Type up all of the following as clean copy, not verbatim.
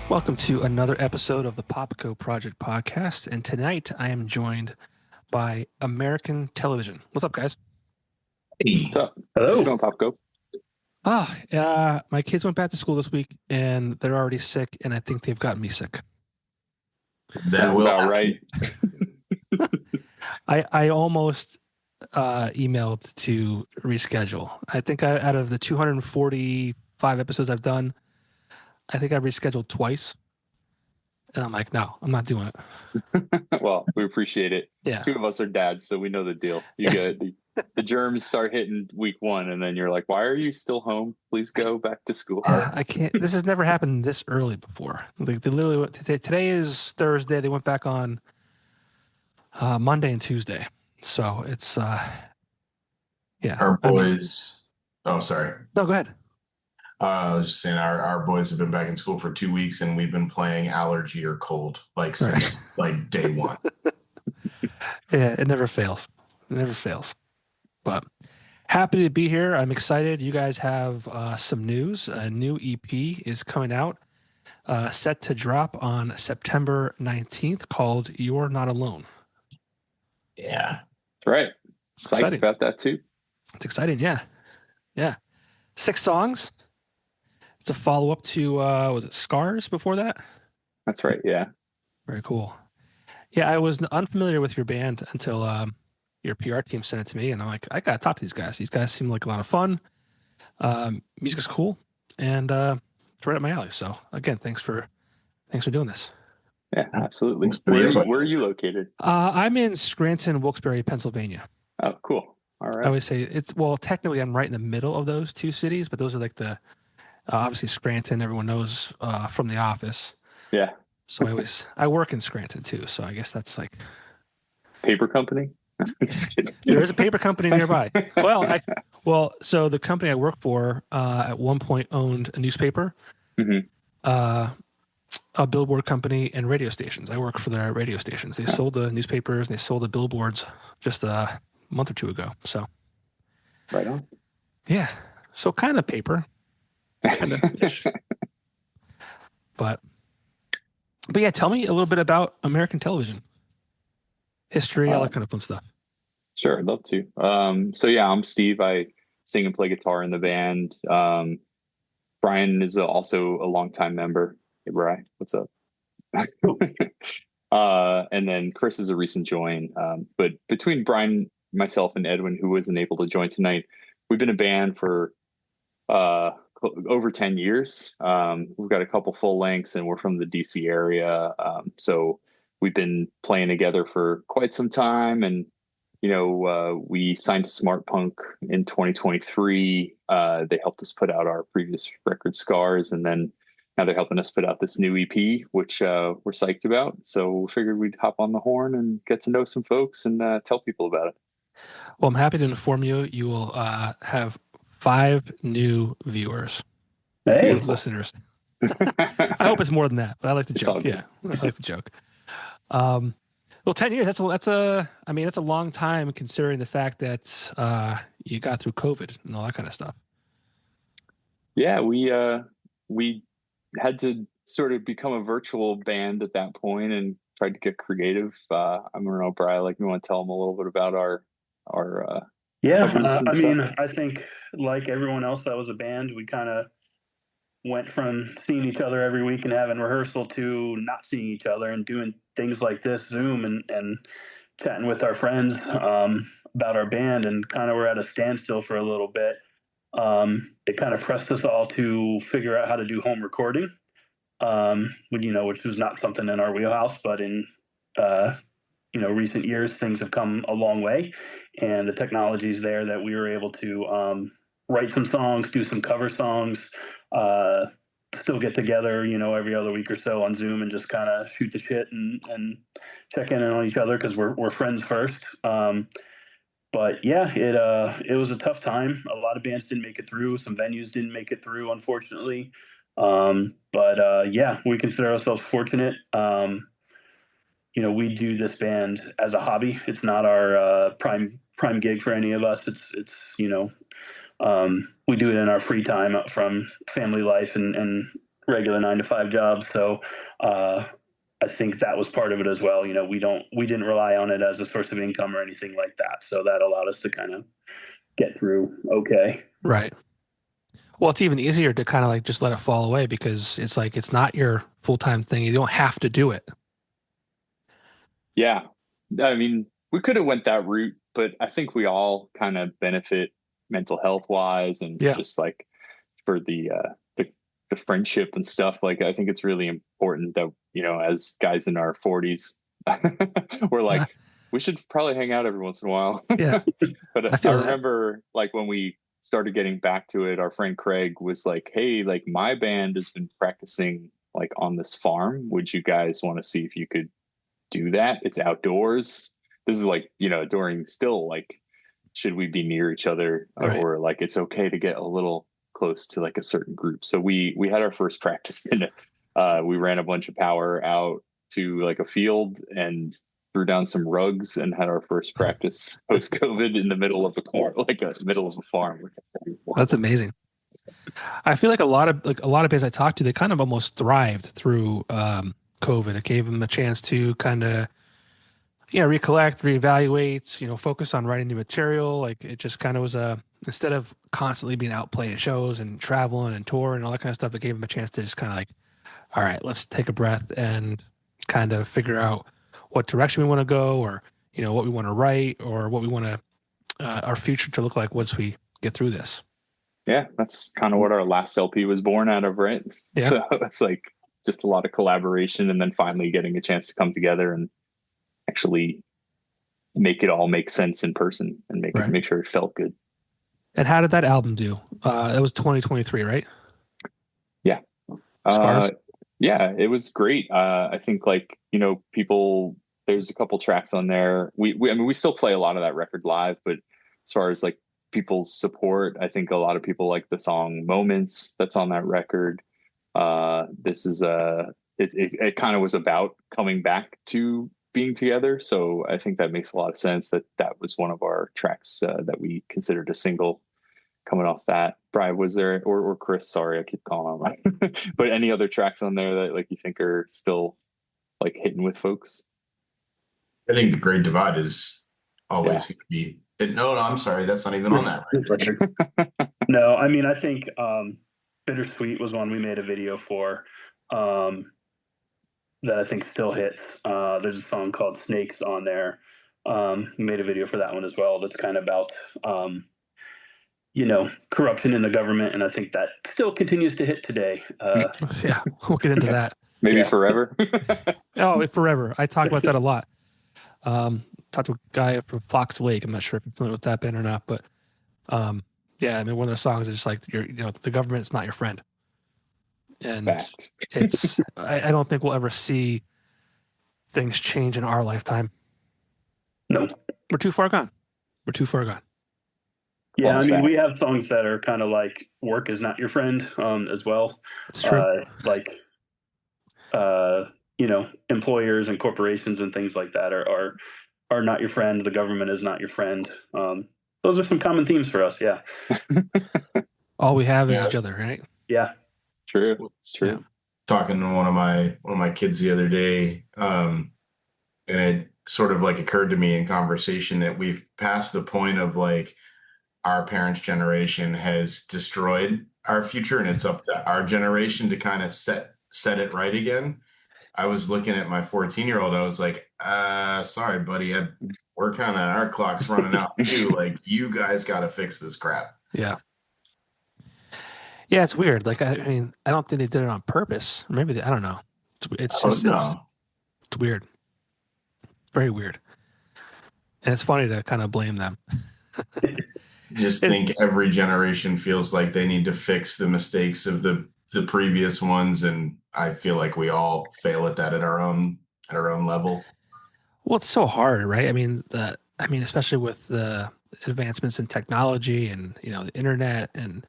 Welcome to another episode of the Popko Project podcast. And tonight I am joined by American Television. What's up, guys? Hey, What's up? How's it hello. going, Popko? My kids went back to school this week and they're already sick, and I think they've gotten me sick. That Sounds will about happen. right. I almost emailed to reschedule. I think out of the 245 episodes I've done, I think I rescheduled twice. And I'm like, no, I'm not doing it. Well, we appreciate it. Yeah. Two of us are dads, so we know the deal. You get the germs start hitting week one, and then you're like, "Why are you still home? Please go back to school." I can't. This has never happened this early before. Like they literally went today is Thursday. They went back on Monday and Tuesday. So it's yeah. Our I mean, boys. Oh, sorry. no, go ahead. I was just saying our boys have been back in school for 2 weeks, and we've been playing allergy or cold like since like day one. Yeah, it never fails. It never fails. But happy to be here. I'm excited. You guys have some news. A new EP is coming out, set to drop on September 19th, called "You're Not Alone." Yeah. That's right. Psyched Exciting. about that too. It's exciting. Yeah. 6 songs. It's a follow up to was it Scars before that? That's right. Yeah. Very cool. Yeah, I was unfamiliar with your band until your PR team sent it to me, and I'm like, I gotta talk to these guys. These guys seem like a lot of fun. Music is cool, and it's right up my alley. So again, thanks for doing this. Yeah. Absolutely. Thanks for the invite. Where are you located? I'm in Scranton, Wilkes-Barre, Pennsylvania. Oh, cool. All I right. always say technically I'm right in the middle of those two cities, but those are like the obviously Scranton. Everyone knows from The Office. Yeah. So I work in Scranton too. So I guess that's like Paper company. Just kidding. there is a paper company nearby. So the company I work for at one point owned a newspaper, Mhm. a billboard company, and radio stations. I work for their radio stations. They sold the newspapers and they sold the billboards just a month or two ago. So Right on. yeah, so kind of paper, kind of ish. But yeah, tell me a little bit about American television, history, all that kind of fun stuff. Sure, I'd love to. So yeah, I'm Steve. I sing and play guitar in the band. Brian is also a longtime member. Hey, Brian, what's up? And then Chris is a recent join. But between Brian, myself, and Edwin, who wasn't able to join tonight, we've been a band for over 10 years. We've got a couple full lengths, and we're from the DC area. So we've been playing together for quite some time. And, we signed to Smart Punk in 2023. They helped us put out our previous record, Scars. And then now they're helping us put out this new EP, which we're psyched about. So we figured we'd hop on the horn and get to know some folks and tell people about it. Well, I'm happy to inform you. You will have 5 new viewers, Hey. listeners. I hope it's more than that, but I like to It's all joke. good. Yeah, I like to joke. Well, 10 years, that's a long time considering the fact that you got through COVID and all that kind of stuff. Yeah, we had to sort of become a virtual band at that point and tried to get creative. I don't know, Brian, like you want to tell them a little bit about our Yeah, covers and I mean, stuff? I think like everyone else that was a band, we kind of went from seeing each other every week and having rehearsal to not seeing each other and doing things like this, Zoom, and chatting with our friends about our band, and kind of were at a standstill for a little bit. It kind of pressed us all to figure out how to do home recording, which was not something in our wheelhouse, but in recent years, things have come a long way, and the technology is there that we were able to write some songs, do some cover songs, still get together, every other week or so on Zoom and just kind of shoot the shit and check in on each other because we're friends first. But yeah, it was a tough time. A lot of bands didn't make it through. Some venues didn't make it through, unfortunately. But yeah, we consider ourselves fortunate. We do this band as a hobby. It's not our prime gig for any of us. It's we do it in our free time from family life and regular 9 to 5 jobs. So I think that was part of it as well. We didn't rely on it as a source of income or anything like that. So that allowed us to kind of get through. Okay. Right. Well, it's even easier to kind of like just let it fall away because it's like it's not your full-time thing. You don't have to do it. Yeah. I mean, we could have went that route, but I think we all kind of benefit mental health wise and just like for the friendship and stuff. Like, I think it's really important that, as guys in our 40s, we're like, we should probably hang out every once in a while. Yeah. But I remember like when we started getting back to it, our friend Craig was like, hey, like my band has been practicing like on this farm. Would you guys want to see if you could do that? It's outdoors. This is like, during still like, should we be near each other or like it's okay to get a little close to like a certain group? So we had our first practice and we ran a bunch of power out to like a field and threw down some rugs and had our first practice post COVID in the middle of middle of a farm. That's amazing. I feel like a lot of bands I talked to, they kind of almost thrived through COVID. It gave them a chance to kind of recollect, reevaluate, focus on writing new material. Like it just kind of was instead of constantly being out playing shows and traveling and touring and all that kind of stuff, it gave them a chance to just kind of like, all right, let's take a breath and kind of figure out what direction we want to go or, what we want to write or what we want to, our future to look like once we get through this. Yeah. That's kind of what our last LP was born out of, right? Yeah. So it's like just a lot of collaboration and then finally getting a chance to come together and actually make it all make sense in person and make sure it felt good. And how did that album do? That was 2023, right? Yeah. Scars? Yeah, it was great. I think like, people, there's a couple tracks on there. We still play a lot of that record live, but as far as like people's support, I think a lot of people like the song Moments that's on that record. This is it kind of was about coming back to being together. So I think that makes a lot of sense that was one of our tracks that we considered a single coming off that. Brian, was there, or Chris, sorry, I keep calling him, but any other tracks on there that like you think are still like hitting with folks? I think The Great Divide is always going to be. No, I'm sorry, that's not even on that record. No, I mean, I think Bittersweet was one we made a video for that I think still hits. There's a song called Snakes on there. We made a video for that one as well. That's kind of about, corruption in the government. And I think that still continues to hit today. Yeah, we'll get into that. Maybe forever. Oh, forever. I talk about that a lot. Talked to a guy from Fox Lake. I'm not sure if you're familiar with that band or not, but yeah, I mean, one of the songs is just like, the government's not your friend. And it's, I don't think we'll ever see things change in our lifetime. No. We're too far gone. Yeah, I mean, we have songs that are kind of like work is not your friend as well. It's true. Employers and corporations and things like that are not your friend. The government is not your friend. Those are some common themes for us. Yeah. All we have is each other, right? Yeah. True. It's true. Yeah. Talking to one of my kids the other day, and it sort of like occurred to me in conversation that we've passed the point of like our parents' generation has destroyed our future, and it's up to our generation to kind of set it right again. I was looking at my 14-year-old. I was like, sorry, buddy. Our clock's running out too. Like, you guys got to fix this crap. Yeah. Yeah, it's weird. Like, I mean, I don't think they did it on purpose. Maybe I don't know. It's weird. It's very weird. And it's funny to kind of blame them. Just think every generation feels like they need to fix the mistakes of the previous ones, and I feel like we all fail at that at our own level. Well, it's so hard, right? I mean, especially with the advancements in technology and the internet and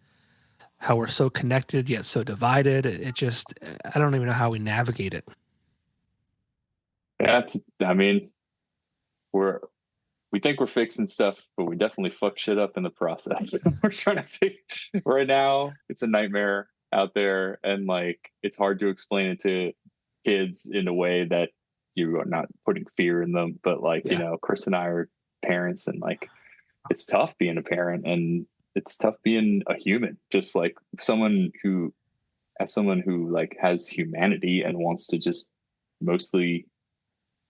how we're so connected yet so divided. It just, I don't even know how we navigate it. Yeah, we think we're fixing stuff, but we definitely fuck shit up in the process. We're trying to fix right now. It's a nightmare. out there, and like it's hard to explain it to kids in a way that you are not putting fear in them. But like, you know, Chris and I are parents, and like it's tough being a parent, and it's tough being a human, just like someone who like has humanity and wants to just mostly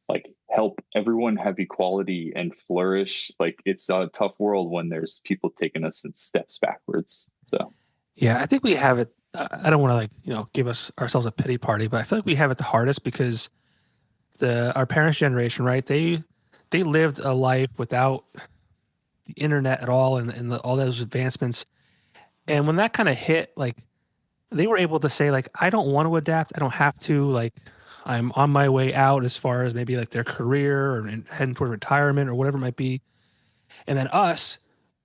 like help everyone have equality and flourish. Like it's a tough world when there's people taking us in steps backwards. So Yeah, I think we have it. I don't want to give ourselves a pity party, but I feel like we have it the hardest because our parents' generation, right? They lived a life without the internet at all, and all those advancements. And when that kind of hit, like they were able to say, like, I don't want to adapt. I don't have to. Like, I'm on my way out as far as maybe like their career or heading toward retirement or whatever it might be. And then us,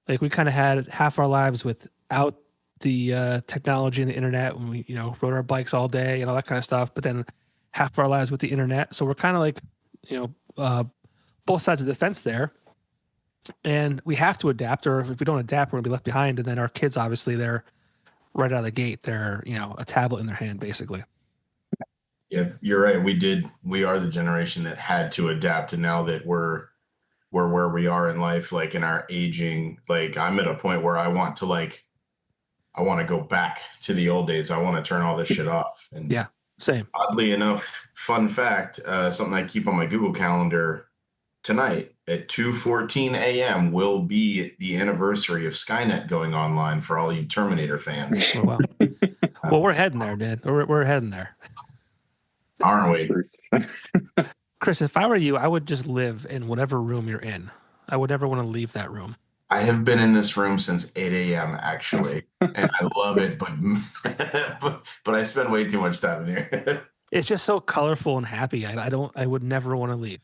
like we kind of had half our lives without the technology and the internet when we, rode our bikes all day and all that kind of stuff. But then half our lives with the internet. So we're kind of like, both sides of the fence there. And we have to adapt, or if we don't adapt, we're going to be left behind. And then our kids, obviously, they're right out of the gate. They're, a tablet in their hand, basically. Yeah, you're right. We are the generation that had to adapt. And now that we're where we are in life, like in our aging, like I'm at a point where I want to go back to the old days. I want to turn all this shit off. And yeah, same. Oddly enough, fun fact, something I keep on my Google Calendar, tonight at 2:14 a.m. will be the anniversary of Skynet going online for all you Terminator fans. Oh, wow. Well, we're heading there, dude. We're heading there. Aren't we? Chris, if I were you, I would just live in whatever room you're in. I would never want to leave that room. I have been in this room since 8 a.m. actually, and I love it, but I spend way too much time in here. It's just so colorful and happy. I would never want to leave.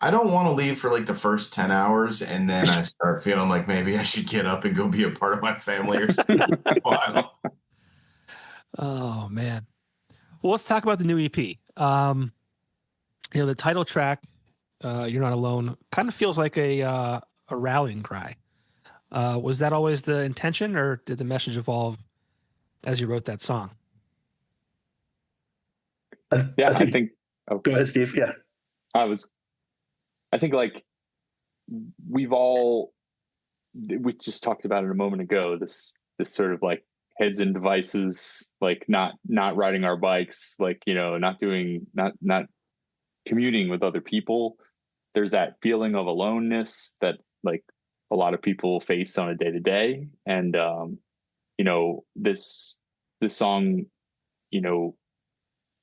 I don't want to leave for like the first 10 hours, and then I start feeling like maybe I should get up and go be a part of my family or something. Oh, man. Well, let's talk about the new EP. The title track, You're Not Alone, kind of feels like a rallying cry. Was that always the intention, or did the message evolve as you wrote that song? I think go ahead, Steve. Yeah. I think like we just talked about it a moment ago, this sort of like heads in devices, like not riding our bikes, like, not commuting with other people. There's that feeling of aloneness that like a lot of people face on a day to day. And, this song,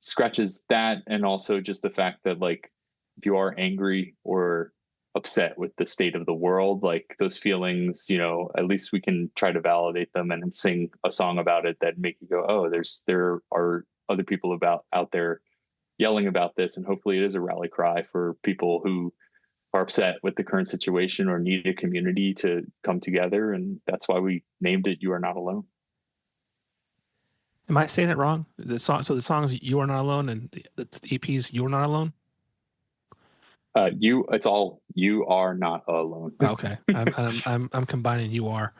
scratches that. And also just the fact that like, if you are angry or upset with the state of the world, like those feelings, at least we can try to validate them and sing a song about it that make you go, oh, there are other people out there yelling about this. And hopefully it is a rally cry for people who are upset with the current situation or need a community to come together. And that's why we named it You Are Not Alone. Am I saying it wrong? The song's You Are Not Alone, and the EP's You're Not Alone? It's all You Are Not Alone. Okay. I'm combining You Are.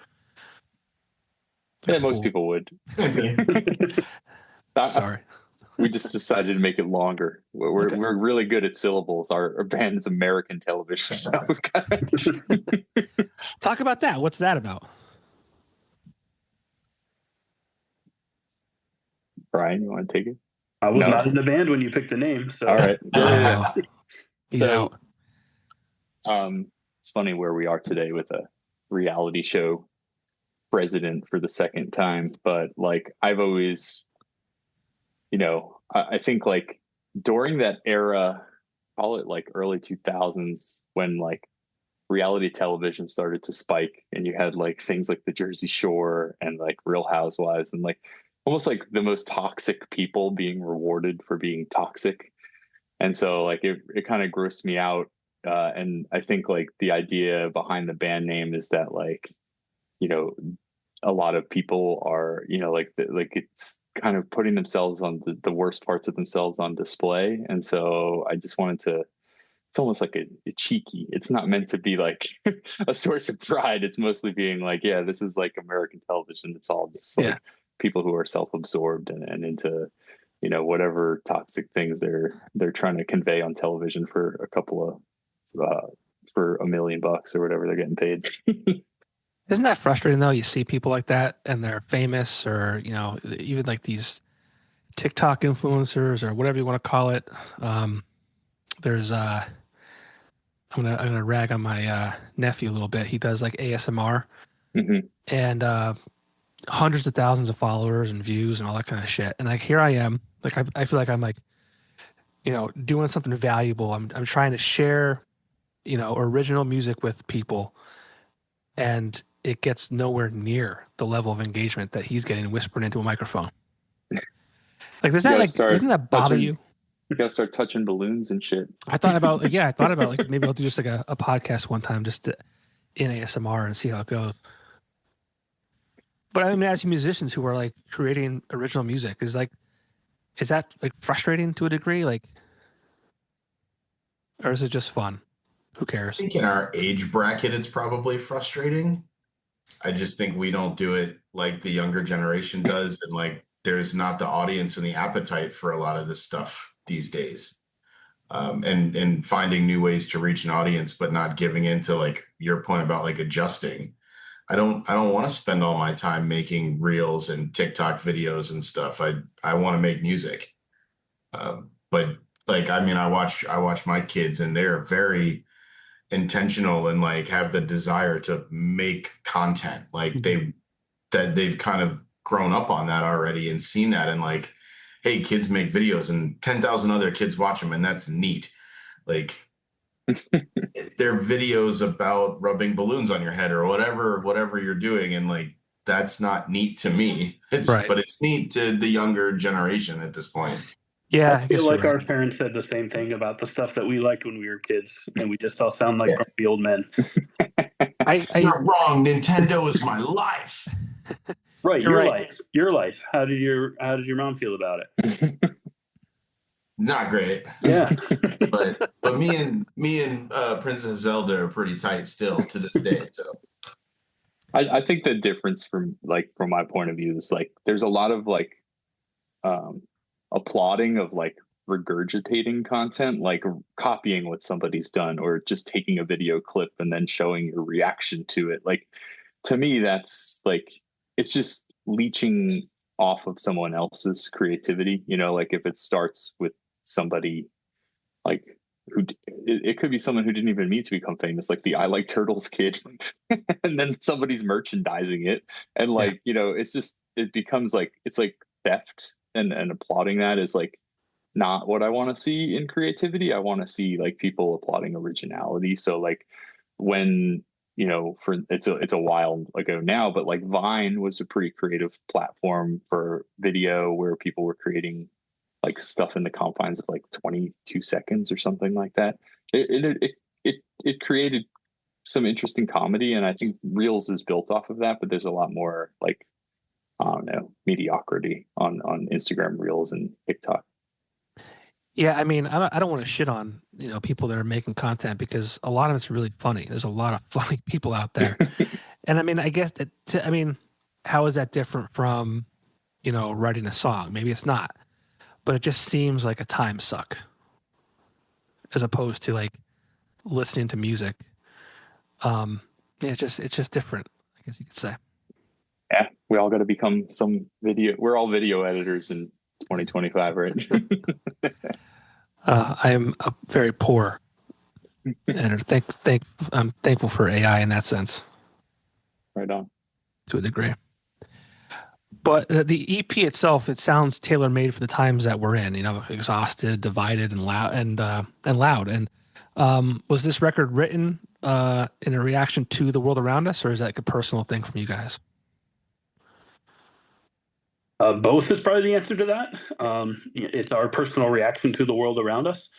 Yeah, most people would. Sorry. We just decided to make it longer. We're really good at syllables. Our band is American television. So talk about that. What's that about? Brian, you want to take it? I was not in the band when you picked the name. So all right. Yeah. He's out. It's funny where we are today with a reality show president for the second time, but like I've always, I think like during that era, call it like early 2000s, when like reality television started to spike and you had like things like the Jersey Shore and like Real Housewives and like almost like the most toxic people being rewarded for being toxic. And so like it kind of grossed me out. And I think like the idea behind the band name is that like, a lot of people are, like it's kind of putting themselves on the worst parts of themselves on display. And so I just wanted to, it's almost like a cheeky, it's not meant to be like a source of pride. It's mostly being like, yeah, this is like American television. It's all just like people who are self-absorbed and into, whatever toxic things they're trying to convey on television for a couple of for $1 million or whatever they're getting paid. Isn't that frustrating though? You see people like that and they're famous, or even like these TikTok influencers or whatever you want to call it. There's I'm gonna rag on my nephew a little bit. He does like ASMR Mm-hmm. and hundreds of thousands of followers and views and all that kind of shit. And like here I am, like I feel like I'm like doing something valuable. I'm trying to share original music with people, and it gets nowhere near the level of engagement that he's getting whispered into a microphone. Like, doesn't that bother you? You gotta start touching balloons and shit. I thought about like maybe I'll do just like a podcast one time just in ASMR and see how it goes. But I mean, as musicians who are like creating original music, is that like frustrating to a degree? Like, or is it just fun? Who cares? I think in our age bracket, it's probably frustrating. I just think we don't do it like the younger generation does. And like, there's not the audience and the appetite for a lot of this stuff these days. And finding new ways to reach an audience, but not giving into like your point about like adjusting. I don't want to spend all my time making reels and TikTok videos and stuff. I want to make music. But like, I mean, I watch my kids and they're very intentional and like have the desire to make content. Like they've kind of grown up on that already and seen that, and like, hey, kids make videos and 10,000 other kids watch them, and that's neat. Like they're videos about rubbing balloons on your head or whatever you're doing, and like that's not neat to me. But it's neat to the younger generation at this point. Yeah, I feel like our parents said the same thing about the stuff that we liked when we were kids, and we just all sound like grumpy old men. You're wrong. Nintendo is my life. Right, your life. How did your mom feel about it? Not great. Yeah, but me and Princess Zelda are pretty tight still to this day. So I think the difference from my point of view is like there's a lot of like applauding of like regurgitating content, like copying what somebody's done, or just taking a video clip and then showing your reaction to it. Like to me, that's like it's just leeching off of someone else's creativity. Like if it starts with somebody like who it could be someone who didn't even mean to become famous, like the I Like Turtles kid, and then somebody's merchandising it, and like it's just it becomes like it's like theft. And applauding that is like not what I want to see in creativity. I want to see like people applauding originality. So like when for it's a while ago now, but like Vine was a pretty creative platform for video where people were creating like stuff in the confines of like 22 seconds or something like that. It created some interesting comedy, and I think Reels is built off of that. But there's a lot more like I don't know, mediocrity on Instagram Reels and TikTok. Yeah, I mean, I don't want to shit on people that are making content, because a lot of it's really funny. There's a lot of funny people out there, and I mean, I guess how is that different from writing a song? Maybe it's not, but it just seems like a time suck as opposed to like listening to music. Yeah, it's just different, I guess you could say. Yeah, we all got to become some video. We're all video editors in 2025, right? I am a very poor editor. I'm thankful for AI in that sense. Right on. To a degree. But the EP itself, it sounds tailor made for the times that we're in. Exhausted, divided, and loud, and loud. And was this record written in a reaction to the world around us, or is that like a personal thing from you guys? Both is probably the answer to that. It's our personal reaction to the world around us.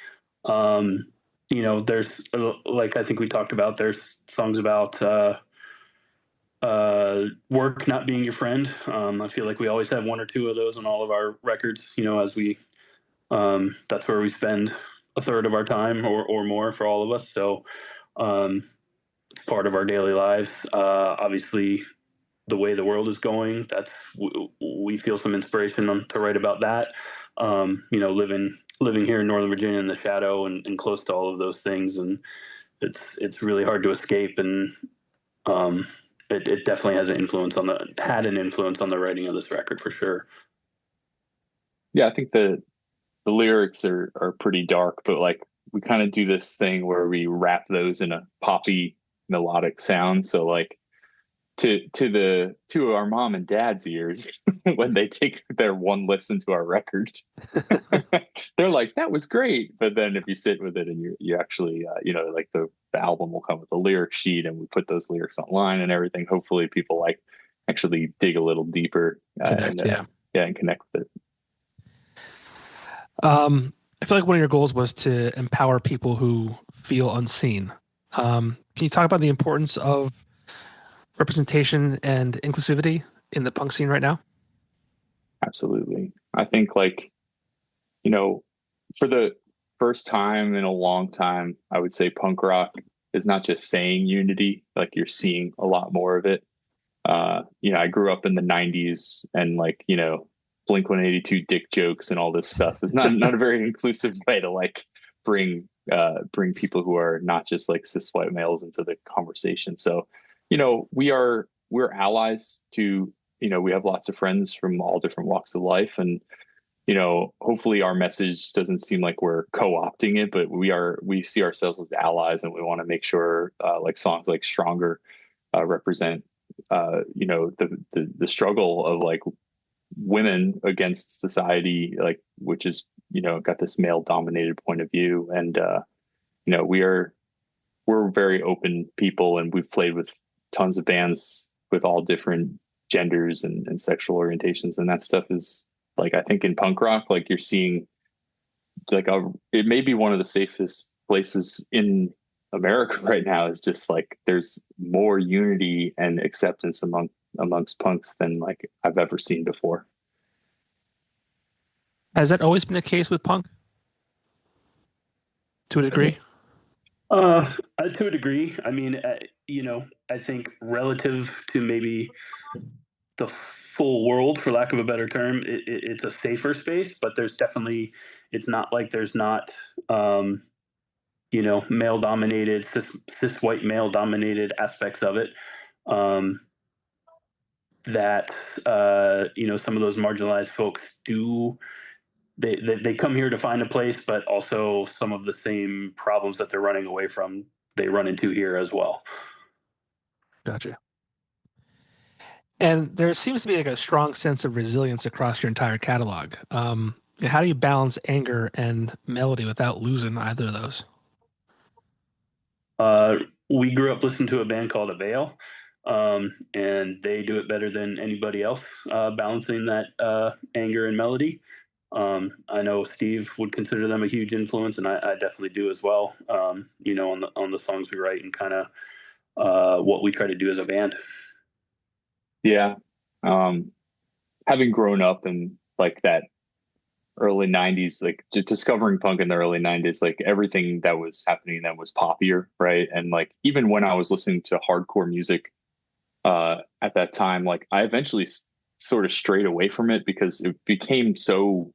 There's like I think we talked about. There's songs about work not being your friend. I feel like we always have one or two of those on all of our records. As we that's where we spend a third of our time or more for all of us. So it's part of our daily lives. Obviously, the way the world is going, we we feel some inspiration to write about that. Living here in Northern Virginia in the shadow and close to all of those things, and it's really hard to escape. And it definitely had an influence on the writing of this record for sure. Yeah, I think the lyrics are pretty dark, but like we kind of do this thing where we wrap those in a poppy melodic sound. So like to our mom and dad's ears, when they take their one listen to our record, they're like, that was great. But then if you sit with it and you actually like the album will come with a lyric sheet, and we put those lyrics online and everything. Hopefully people like actually dig a little deeper and connect with it. I feel like one of your goals was to empower people who feel unseen. Can you talk about the importance of representation and inclusivity in the punk scene right now? Absolutely. I think for the first time in a long time, I would say punk rock is not just saying unity, like you're seeing a lot more of it. I grew up in the 90s, and Blink-182 dick jokes and all this stuff is not a very inclusive way to like bring people who are not just like cis white males into the conversation. So, we're allies to, we have lots of friends from all different walks of life, and hopefully our message doesn't seem like we're co-opting it, but we see ourselves as allies, and we want to make sure like songs like Stronger represent the struggle of like women against society, like, which is got this male dominated point of view. And we're very open people, and we've played with tons of bands with all different genders and sexual orientations, and that stuff is like, I think in punk rock, like you're seeing like it may be one of the safest places in America right now. Is just like there's more unity and acceptance amongst punks than like I've ever seen before. Has that always been the case with punk? To a degree? To a degree. I mean, I think relative to maybe the full world, for lack of a better term, it's a safer space, but there's definitely, it's not like there's not, male dominated, cis white male dominated aspects of it. That, some of those marginalized folks do, they come here to find a place, but also some of the same problems that they're running away from, they run into here as well. Gotcha. And there seems to be like a strong sense of resilience across your entire catalog. How do you balance anger and melody without losing either of those? We grew up listening to a band called Avail, and they do it better than anybody else, balancing that anger and melody. I know Steve would consider them a huge influence, and I definitely do as well. On the songs we write and kind of what we try to do as a band. Yeah. Having grown up in like that early 90s, like just discovering punk in the early 90s, like everything that was happening then was poppier, right? And like even when I was listening to hardcore music at that time, like I eventually sort of strayed away from it because it became so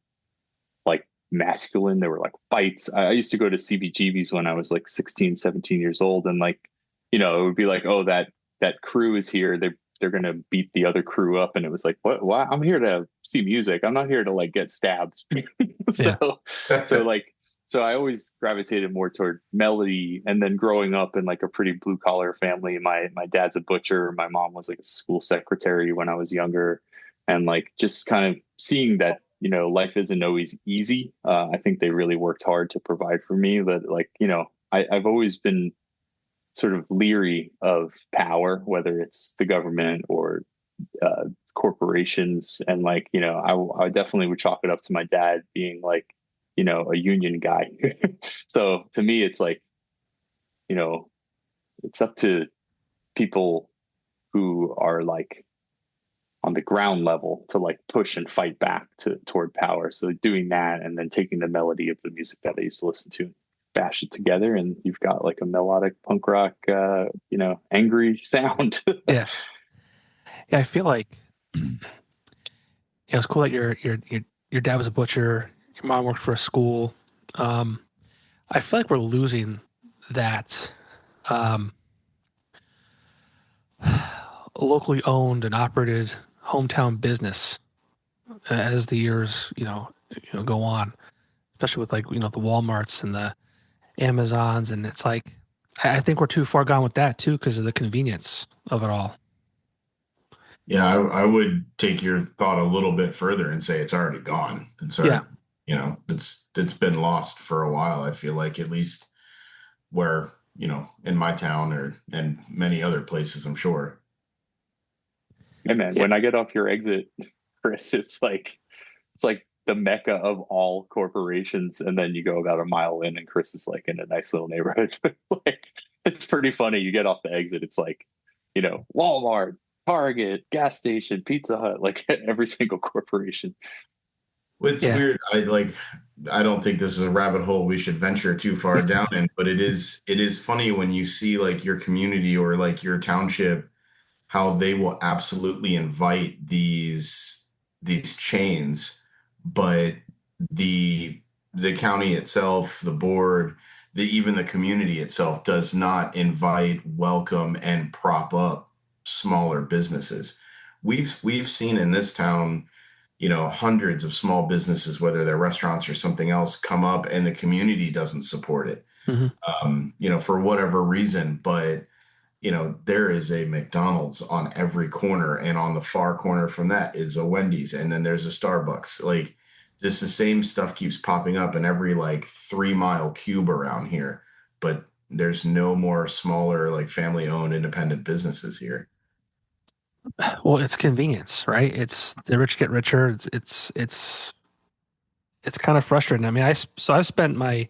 like masculine. There were like fights. I used to go to CBGBs when I was like 16, 17 years old, and like, it would be like, oh, that crew is here. They're going to beat the other crew up. And it was like, what? Why? I'm here to see music. I'm not here to like get stabbed. So I always gravitated more toward melody. And then growing up in like a pretty blue collar family, my dad's a butcher. My mom was like a school secretary when I was younger. And like, just kind of seeing that, life isn't always easy. I think they really worked hard to provide for me, but like, I've always been sort of leery of power, whether it's the government or corporations. And like, I definitely would chalk it up to my dad being like, a union guy. So to me, it's like, it's up to people who are like on the ground level to like push and fight back toward power. So doing that and then taking the melody of the music that I used to listen to, bash it together, and you've got like a melodic punk rock, angry sound. Yeah. I feel like, it was cool that your dad was a butcher, your mom worked for a school. I feel like we're losing that um, locally owned and operated hometown business as the years go on, especially with like the Walmarts and the Amazons, and it's like I think we're too far gone with that too because of the convenience of it all. Yeah, I would take your thought a little bit further and say it's already gone. It's Yeah, already, it's been lost for a while. I feel like at least where, in my town or and many other places, I'm sure. Hey man, yeah. when I get off your exit, Chris, it's like the mecca of all corporations, and then you go about a mile in, and Chris is like in a nice little neighborhood. Like it's pretty funny. You get off the exit, it's like, Walmart, Target, gas station, Pizza Hut, like every single corporation. It's Yeah. weird. I don't think this is a rabbit hole we should venture too far down in, but it is funny when you see like your community or like your township, how they will absolutely invite these chains, but the the county itself, the board, even the community itself does not invite, welcome, and prop up smaller businesses. We've seen in this town, hundreds of small businesses, whether they're restaurants or something else, come up and the community doesn't support it, Hmm. for whatever reason. But there is a McDonald's on every corner, and on the far corner from that is a Wendy's, and then there's a Starbucks. Like this, the same stuff keeps popping up in every like 3 mile cube around here, but there's no more smaller, like family owned independent businesses here. Well, it's convenience, right? It's the rich get richer. It's kind of frustrating. I mean, I've spent my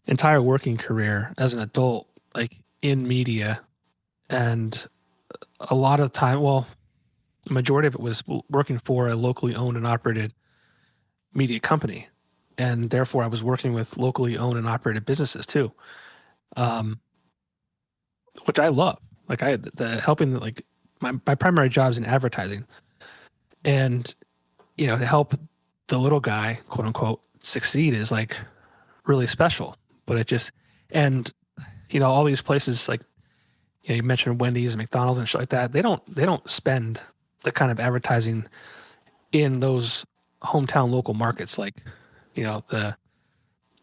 entire working career as an adult like in media, and a lot of time, well, the majority of it was working for a locally owned and operated media company, and therefore I was working with locally owned and operated businesses too, um, which I love. Like the helping like my primary job is in advertising, and to help the little guy, quote unquote, succeed is like really special. But it just and all these places like you mentioned Wendy's and McDonald's and shit like that. They don't spend the kind of advertising in those hometown local markets like the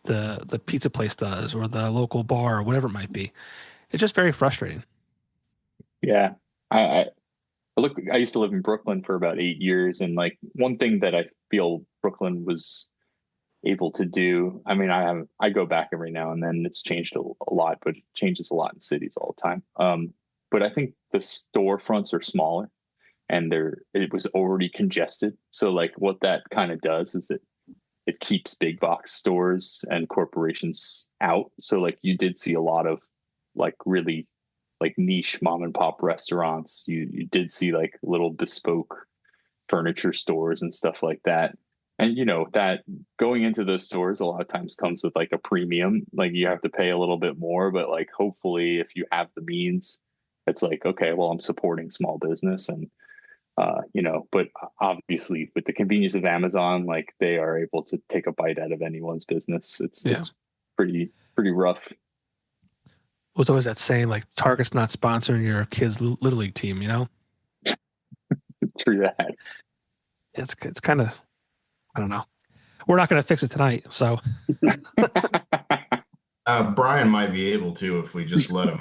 the pizza place does or the local bar or whatever it might be. It's just very frustrating. Yeah. I I used to live in Brooklyn for about 8 years, and like one thing that I feel Brooklyn was able to do. I mean, I go back every now and then. It's changed a lot, but it changes a lot in cities all the time. But I think the storefronts are smaller, and it was already congested. So like what that kind of does is it keeps big box stores and corporations out. So like you did see a lot of like really like niche mom and pop restaurants. You did see like little bespoke furniture stores and stuff like that. And that going into those stores a lot of times comes with like a premium. Like you have to pay a little bit more, but like hopefully if you have the means, it's like, okay, well, I'm supporting small business. And but obviously with the convenience of Amazon, like they are able to take a bite out of anyone's business. It's pretty rough. There's always that saying like Target's not sponsoring your kids' little league team. True that. It's kind of, I don't know. We're not going to fix it tonight, so Brian might be able to if we just let him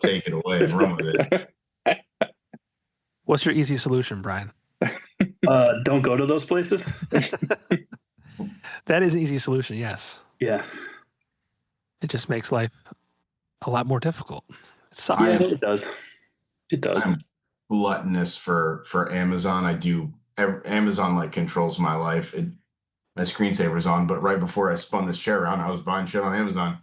take it away and run with it. what's your easy solution, Brian? Don't go to those places. That is an easy solution. Yes, Yeah, it just makes life a lot more difficult. It sucks. yeah, it does. It does. I'm gluttonous for Amazon. Amazon like controls my life. My screensaver's on, but right before I spun this chair around, I was buying shit on Amazon.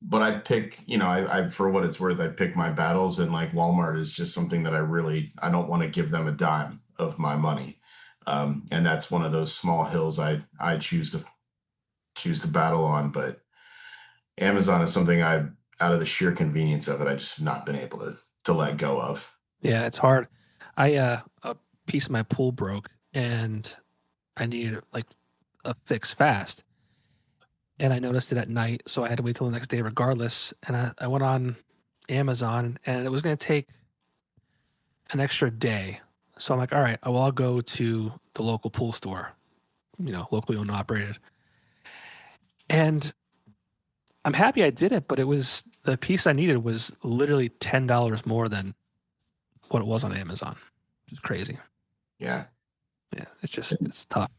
But I pick, I for what it's worth, I pick my battles, and like Walmart is just something that I don't want to give them a dime of my money. And that's one of those small hills I choose to battle on. But Amazon is something out of the sheer convenience of it, I just have not been able to let go of. Yeah, it's hard. A piece of my pool broke, and I needed like a fix fast. And I noticed it at night, so I had to wait till the next day regardless. And I went on Amazon, and it was going to take an extra day. So I'm like, all right, well, I'll go to the local pool store, locally owned and operated. And I'm happy I did it, but it was the piece I needed was literally $10 more than what it was on Amazon. Which is crazy. Yeah. Yeah, it's tough.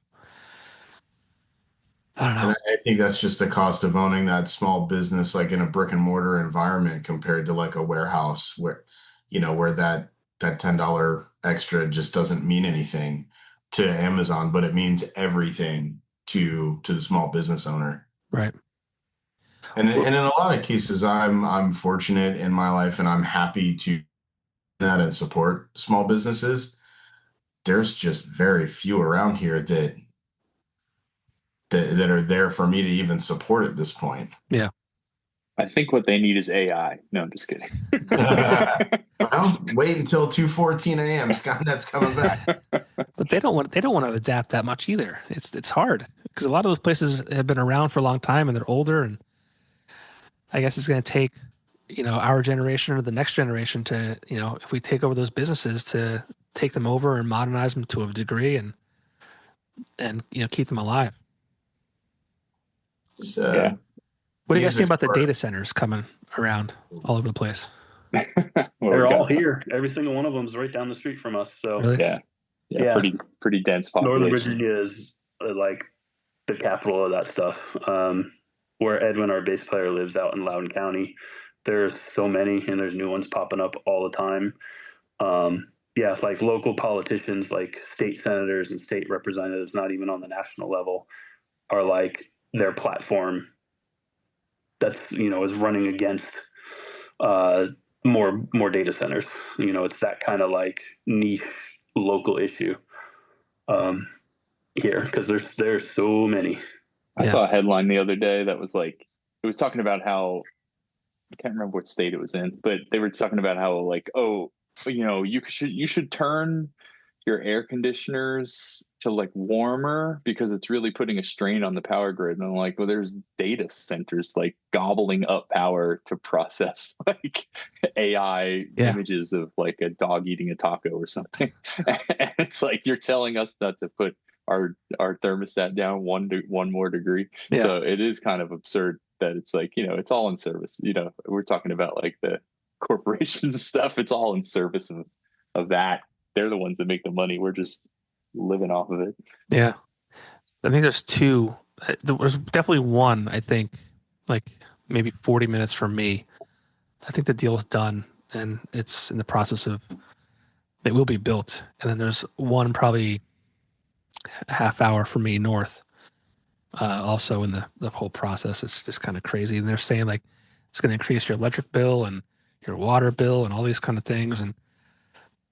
I don't know. And I think that's just the cost of owning that small business, like in a brick and mortar environment compared to like a warehouse where that $10 extra just doesn't mean anything to Amazon, but it means everything to the small business owner. Right. And in a lot of cases, I'm fortunate in my life, and I'm happy to do that and support small businesses. There's just very few around here that are there for me to even support at this point. Yeah. I think what they need is AI. No, I'm just kidding. Well, wait until 2:14 a.m. Skynet's coming back. But they don't want to adapt that much either. It's hard because a lot of those places have been around for a long time and they're older, and I guess it's going to take our generation or the next generation to if we take over those businesses to take them over and modernize them to a degree and keep them alive. Yeah. What do you guys think about the data centers coming around all over the place? They're all here. Every single one of them is right down the street from us. So really? Yeah. Pretty dense population. Northern Virginia is like the capital of that stuff. Where Edwin, our bass player, lives out in Loudoun County. There's so many, and there's new ones popping up all the time. Like local politicians, like state senators and state representatives, not even on the national level, are like their platform that's is running against more data centers. It's that kind of like niche local issue here because there's so many. I saw a headline the other day that was like, it was talking about how, I can't remember what state it was in, but they were talking about how like, you should turn your air conditioners to like warmer because it's really putting a strain on the power grid. And I'm like, well, there's data centers like gobbling up power to process like AI images of like a dog eating a taco or something. And it's like, you're telling us not to put our thermostat down one more degree. Yeah. So it is kind of absurd that it's like, it's all in service. We're talking about like the corporations and stuff. It's all in service of that. They're the ones that make the money. We're just living off of it. Yeah. I think there's two. There's definitely one, I think, like maybe 40 minutes from me. I think the deal is done and it's in the process of, it will be built. And then there's one probably a half hour from me north. Also in the whole process, it's just kind of crazy. And they're saying like, it's going to increase your electric bill and your water bill and all these kind of things. And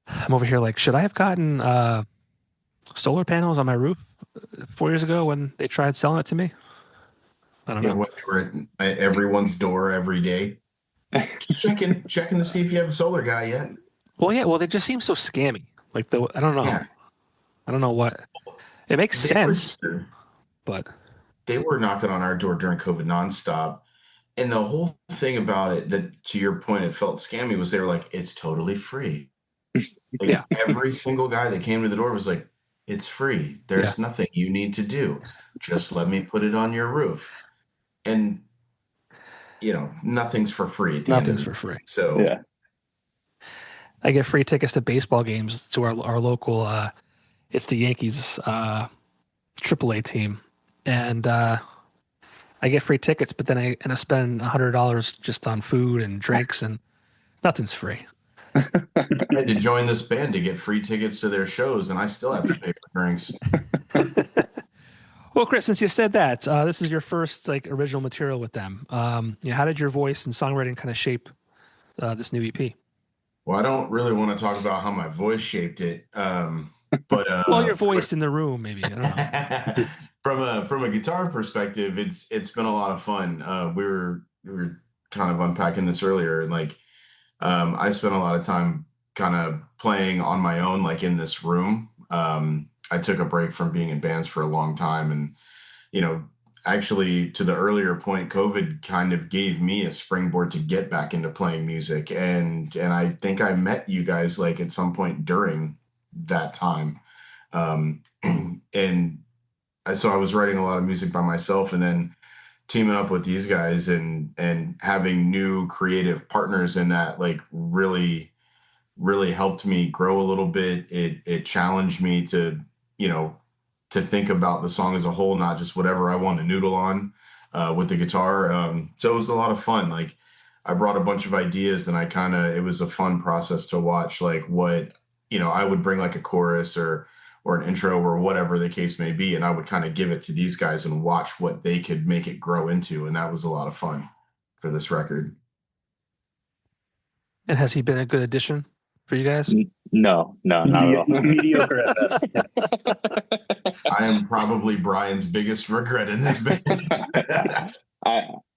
I'm over here like, should I have gotten solar panels on my roof 4 years ago when they tried selling it to me? I don't know. When they were at everyone's door every day. checking to see if you have a solar guy yet. Well, yeah. Well, they just seem so scammy. Like I don't know. Yeah. I don't know what. It makes sense, but they were knocking on our door during COVID nonstop. And the whole thing about it, that to your point, it felt scammy, was they were like, it's totally free. Like every single guy that came to the door was like, it's free. There's nothing you need to do. Just let me put it on your roof. And, nothing's for free. Nothing's for free. So I get free tickets to baseball games to our local, it's the Yankees AAA team. And I get free tickets, but then I end up spending $100 just on food and drinks, and nothing's free. I had to join this band to get free tickets to their shows, and I still have to pay for drinks. Well, Chris, since you said that, this is your first like original material with them. How did your voice and songwriting kind of shape this new EP? Well, I don't really want to talk about how my voice shaped it, but well, your voice in the room, maybe. I don't know. From a guitar perspective, it's been a lot of fun. We were kind of unpacking this earlier, and like I spent a lot of time kind of playing on my own, like in this room. I took a break from being in bands for a long time. And, you know, actually, to the earlier point, COVID kind of gave me a springboard to get back into playing music. And I think I met you guys like at some point during that time. And so I was writing a lot of music by myself, and then teaming up with these guys and having new creative partners in that, like, really helped me grow a little bit. It challenged me to, you know, to think about the song as a whole, not just whatever I want to noodle on with the guitar. So it was a lot of fun. Like, I brought a bunch of ideas, and it was a fun process to watch, like, what, you know, I would bring like a chorus or an intro or whatever the case may be, and I would kind of give it to these guys and watch what they could make it grow into. And that was a lot of fun for this record. And has he been a good addition for you guys? No, not at all. Mediocre at best. I am probably Brian's biggest regret in this band.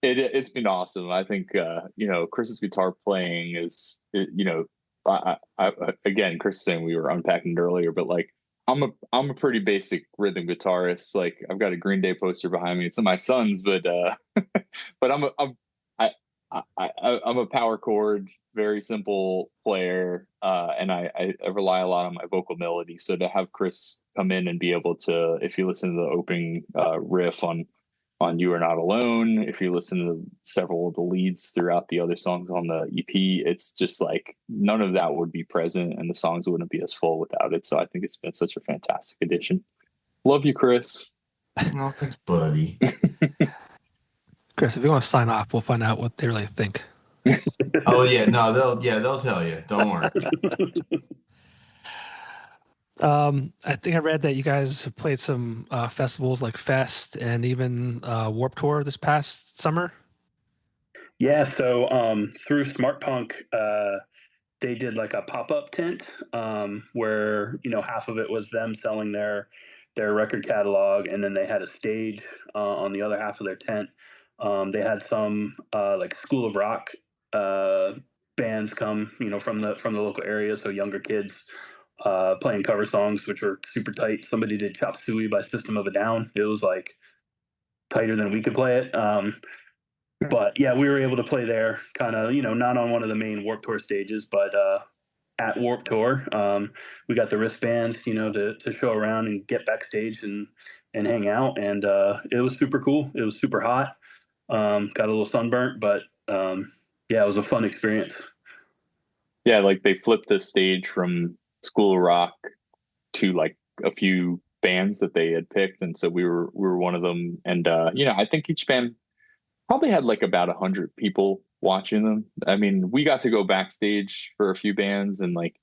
It's been awesome. I think you know, Chris's guitar playing is, you know, I again, Chris was saying, we were unpacking it earlier, but like, I'm a pretty basic rhythm guitarist. Like, I've got a Green Day poster behind me. It's my son's, but but I'm a power chord, very simple player, and I rely a lot on my vocal melody. So to have Chris come in and be able to, if you listen to the opening riff on "You Are Not Alone," if you listen to several of the leads throughout the other songs on the EP, it's just like none of that would be present, and the songs wouldn't be as full without it. So I think it's been such a fantastic addition. Love you, Chris. Oh, thanks, buddy. Chris, if you want to sign off, we'll find out what they really think. Oh yeah, no, they'll tell you. Don't worry. I think I read that you guys have played some festivals like Fest and even Warped Tour this past summer. Yeah, so through Smart Punk, they did like a pop-up tent where, you know, half of it was them selling their record catalog, and then they had a stage on the other half of their tent. They had some like School of Rock bands come, you know, from the local area, so younger kids playing cover songs, which were super tight. Somebody did Chop Suey by System of a Down. It was like tighter than we could play it. But yeah, we were able to play there, kind of, you know, not on one of the main Warped Tour stages, but at Warped Tour. We got the wristbands, you know, to show around and get backstage and hang out. And it was super cool. It was super hot. Got a little sunburnt, but yeah, it was a fun experience. Yeah, like they flipped the stage from School of Rock to like a few bands that they had picked, and so we were one of them. And you know, I think each band probably had like about 100 people watching them. I mean, we got to go backstage for a few bands, and like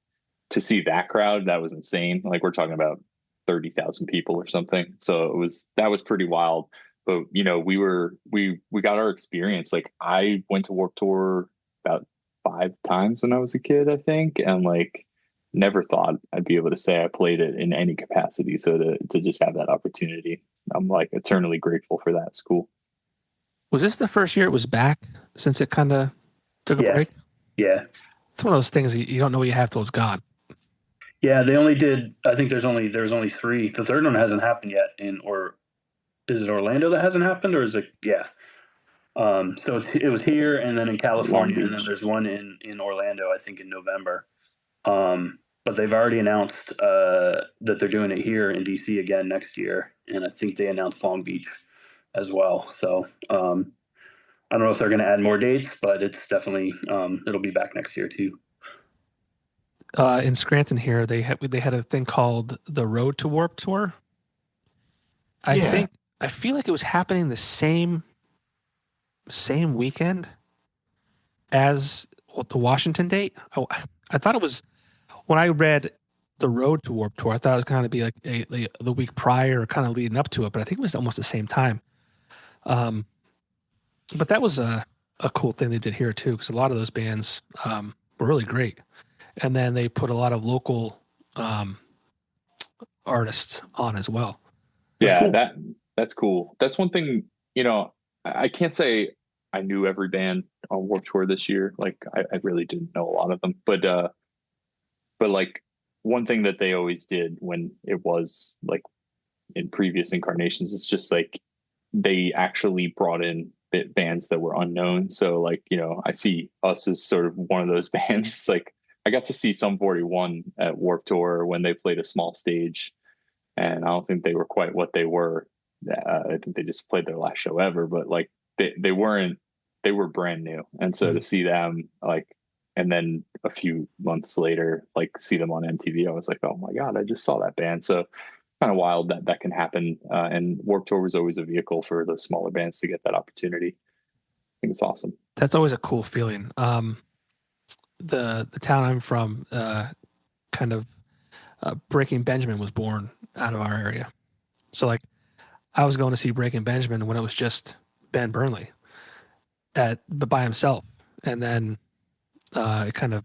to see that crowd, that was insane. Like, we're talking about 30,000 people or something. So that was pretty wild. But you know, we got our experience. Like, I went to Warped Tour about 5 times when I was a kid, I think, and like never thought I'd be able to say I played it in any capacity. So to just have that opportunity, I'm like eternally grateful for that. It's cool. Was this the first year it was back since it kind of took a break? Yeah. It's one of those things you don't know what you have till it's gone. Yeah, they only did, I think there was only 3. The third one hasn't happened yet or is it Orlando that hasn't happened, or is it? Yeah. So it was here, and then in California, and then there's one in Orlando, I think in November. But they've already announced that they're doing it here in DC again next year, and I think they announced Long Beach as well. So I don't know if they're going to add more dates, but it's definitely it'll be back next year too. In Scranton here, they had a thing called the Road to Warped Tour. I feel like it was happening the same weekend as the Washington date. Oh, I thought it was, when I read the Road to Warped Tour, I thought it was going to be like the week prior, or kind of leading up to it, but I think it was almost the same time. But that was a cool thing they did here too, because a lot of those bands were really great, and then they put a lot of local artists on as well. Yeah, that's cool. That's one thing, you know, I can't say I knew every band on Warped Tour this year. Like, I really didn't know a lot of them, but like one thing that they always did when it was like in previous incarnations is just like they actually brought in bands that were unknown. So like, you know, I see us as sort of one of those bands. Like I got to see Sum 41 at Warped Tour when they played a small stage, and I don't think they were quite what they were. I think they just played their last show ever, but like they weren't, they were brand new. And so to see them like, and then a few months later, like see them on MTV, I was like, oh my God, I just saw that band. So kind of wild that that can happen. And Warped Tour was always a vehicle for those smaller bands to get that opportunity. I think it's awesome. That's always a cool feeling. The town I'm from, Breaking Benjamin was born out of our area. So like I was going to see Breaking Benjamin when it was just Ben Burnley but by himself. And then it kind of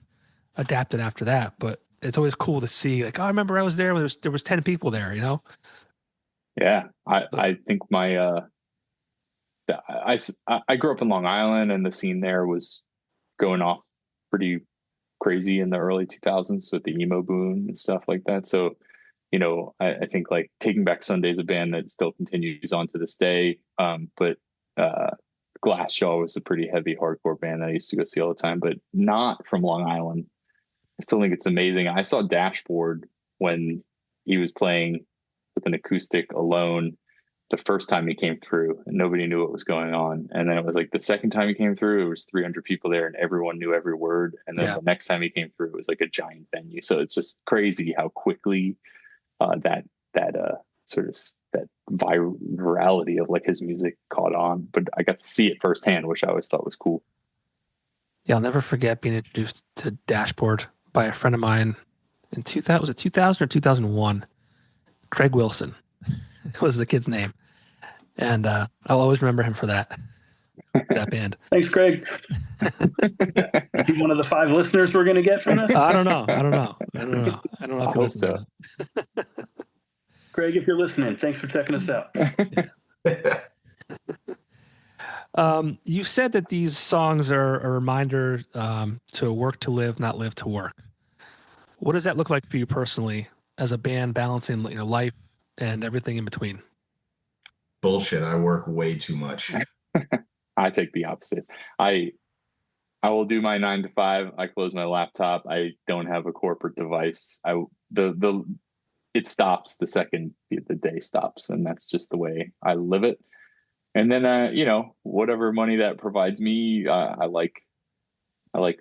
adapted after that. But it's always cool to see like, oh, I remember I was there. There was 10 people there, you know? Yeah. I think my, I grew up in Long Island, and the scene there was going off pretty crazy in the early 2000s with the emo boom and stuff like that. So, you know, I think like Taking Back Sunday is a band that still continues on to this day. But Glassjaw was a pretty heavy hardcore band that I used to go see all the time, but not from Long Island. I still think it's amazing. I saw Dashboard when he was playing with an acoustic alone the first time he came through, and nobody knew what was going on. And then it was like the second time he came through, it was 300 people there and everyone knew every word. And then the next time he came through, it was like a giant venue. So it's just crazy how quickly that sort of that virality of like his music caught on. But I got to see it firsthand, which I always thought was cool. Yeah, I'll never forget being introduced to Dashboard by a friend of mine in 2000. Was it 2000 or 2001? Craig Wilson was the kid's name, and I'll always remember him for that band. Thanks, Craig. Is he one of the 5 listeners we're going to get from this? I don't know. I don't know if he listens so. Craig, if you're listening, thanks for checking us out. You said that these songs are a reminder to work to live, not live to work. What does that look like for you personally as a band, balancing life and everything in between? Bullshit. I work way too much. I take the opposite. I will do my 9 to 5. I close my laptop. I don't have a corporate device. It stops the second the day stops, and that's just the way I live it. And then, you know, whatever money that provides me, I like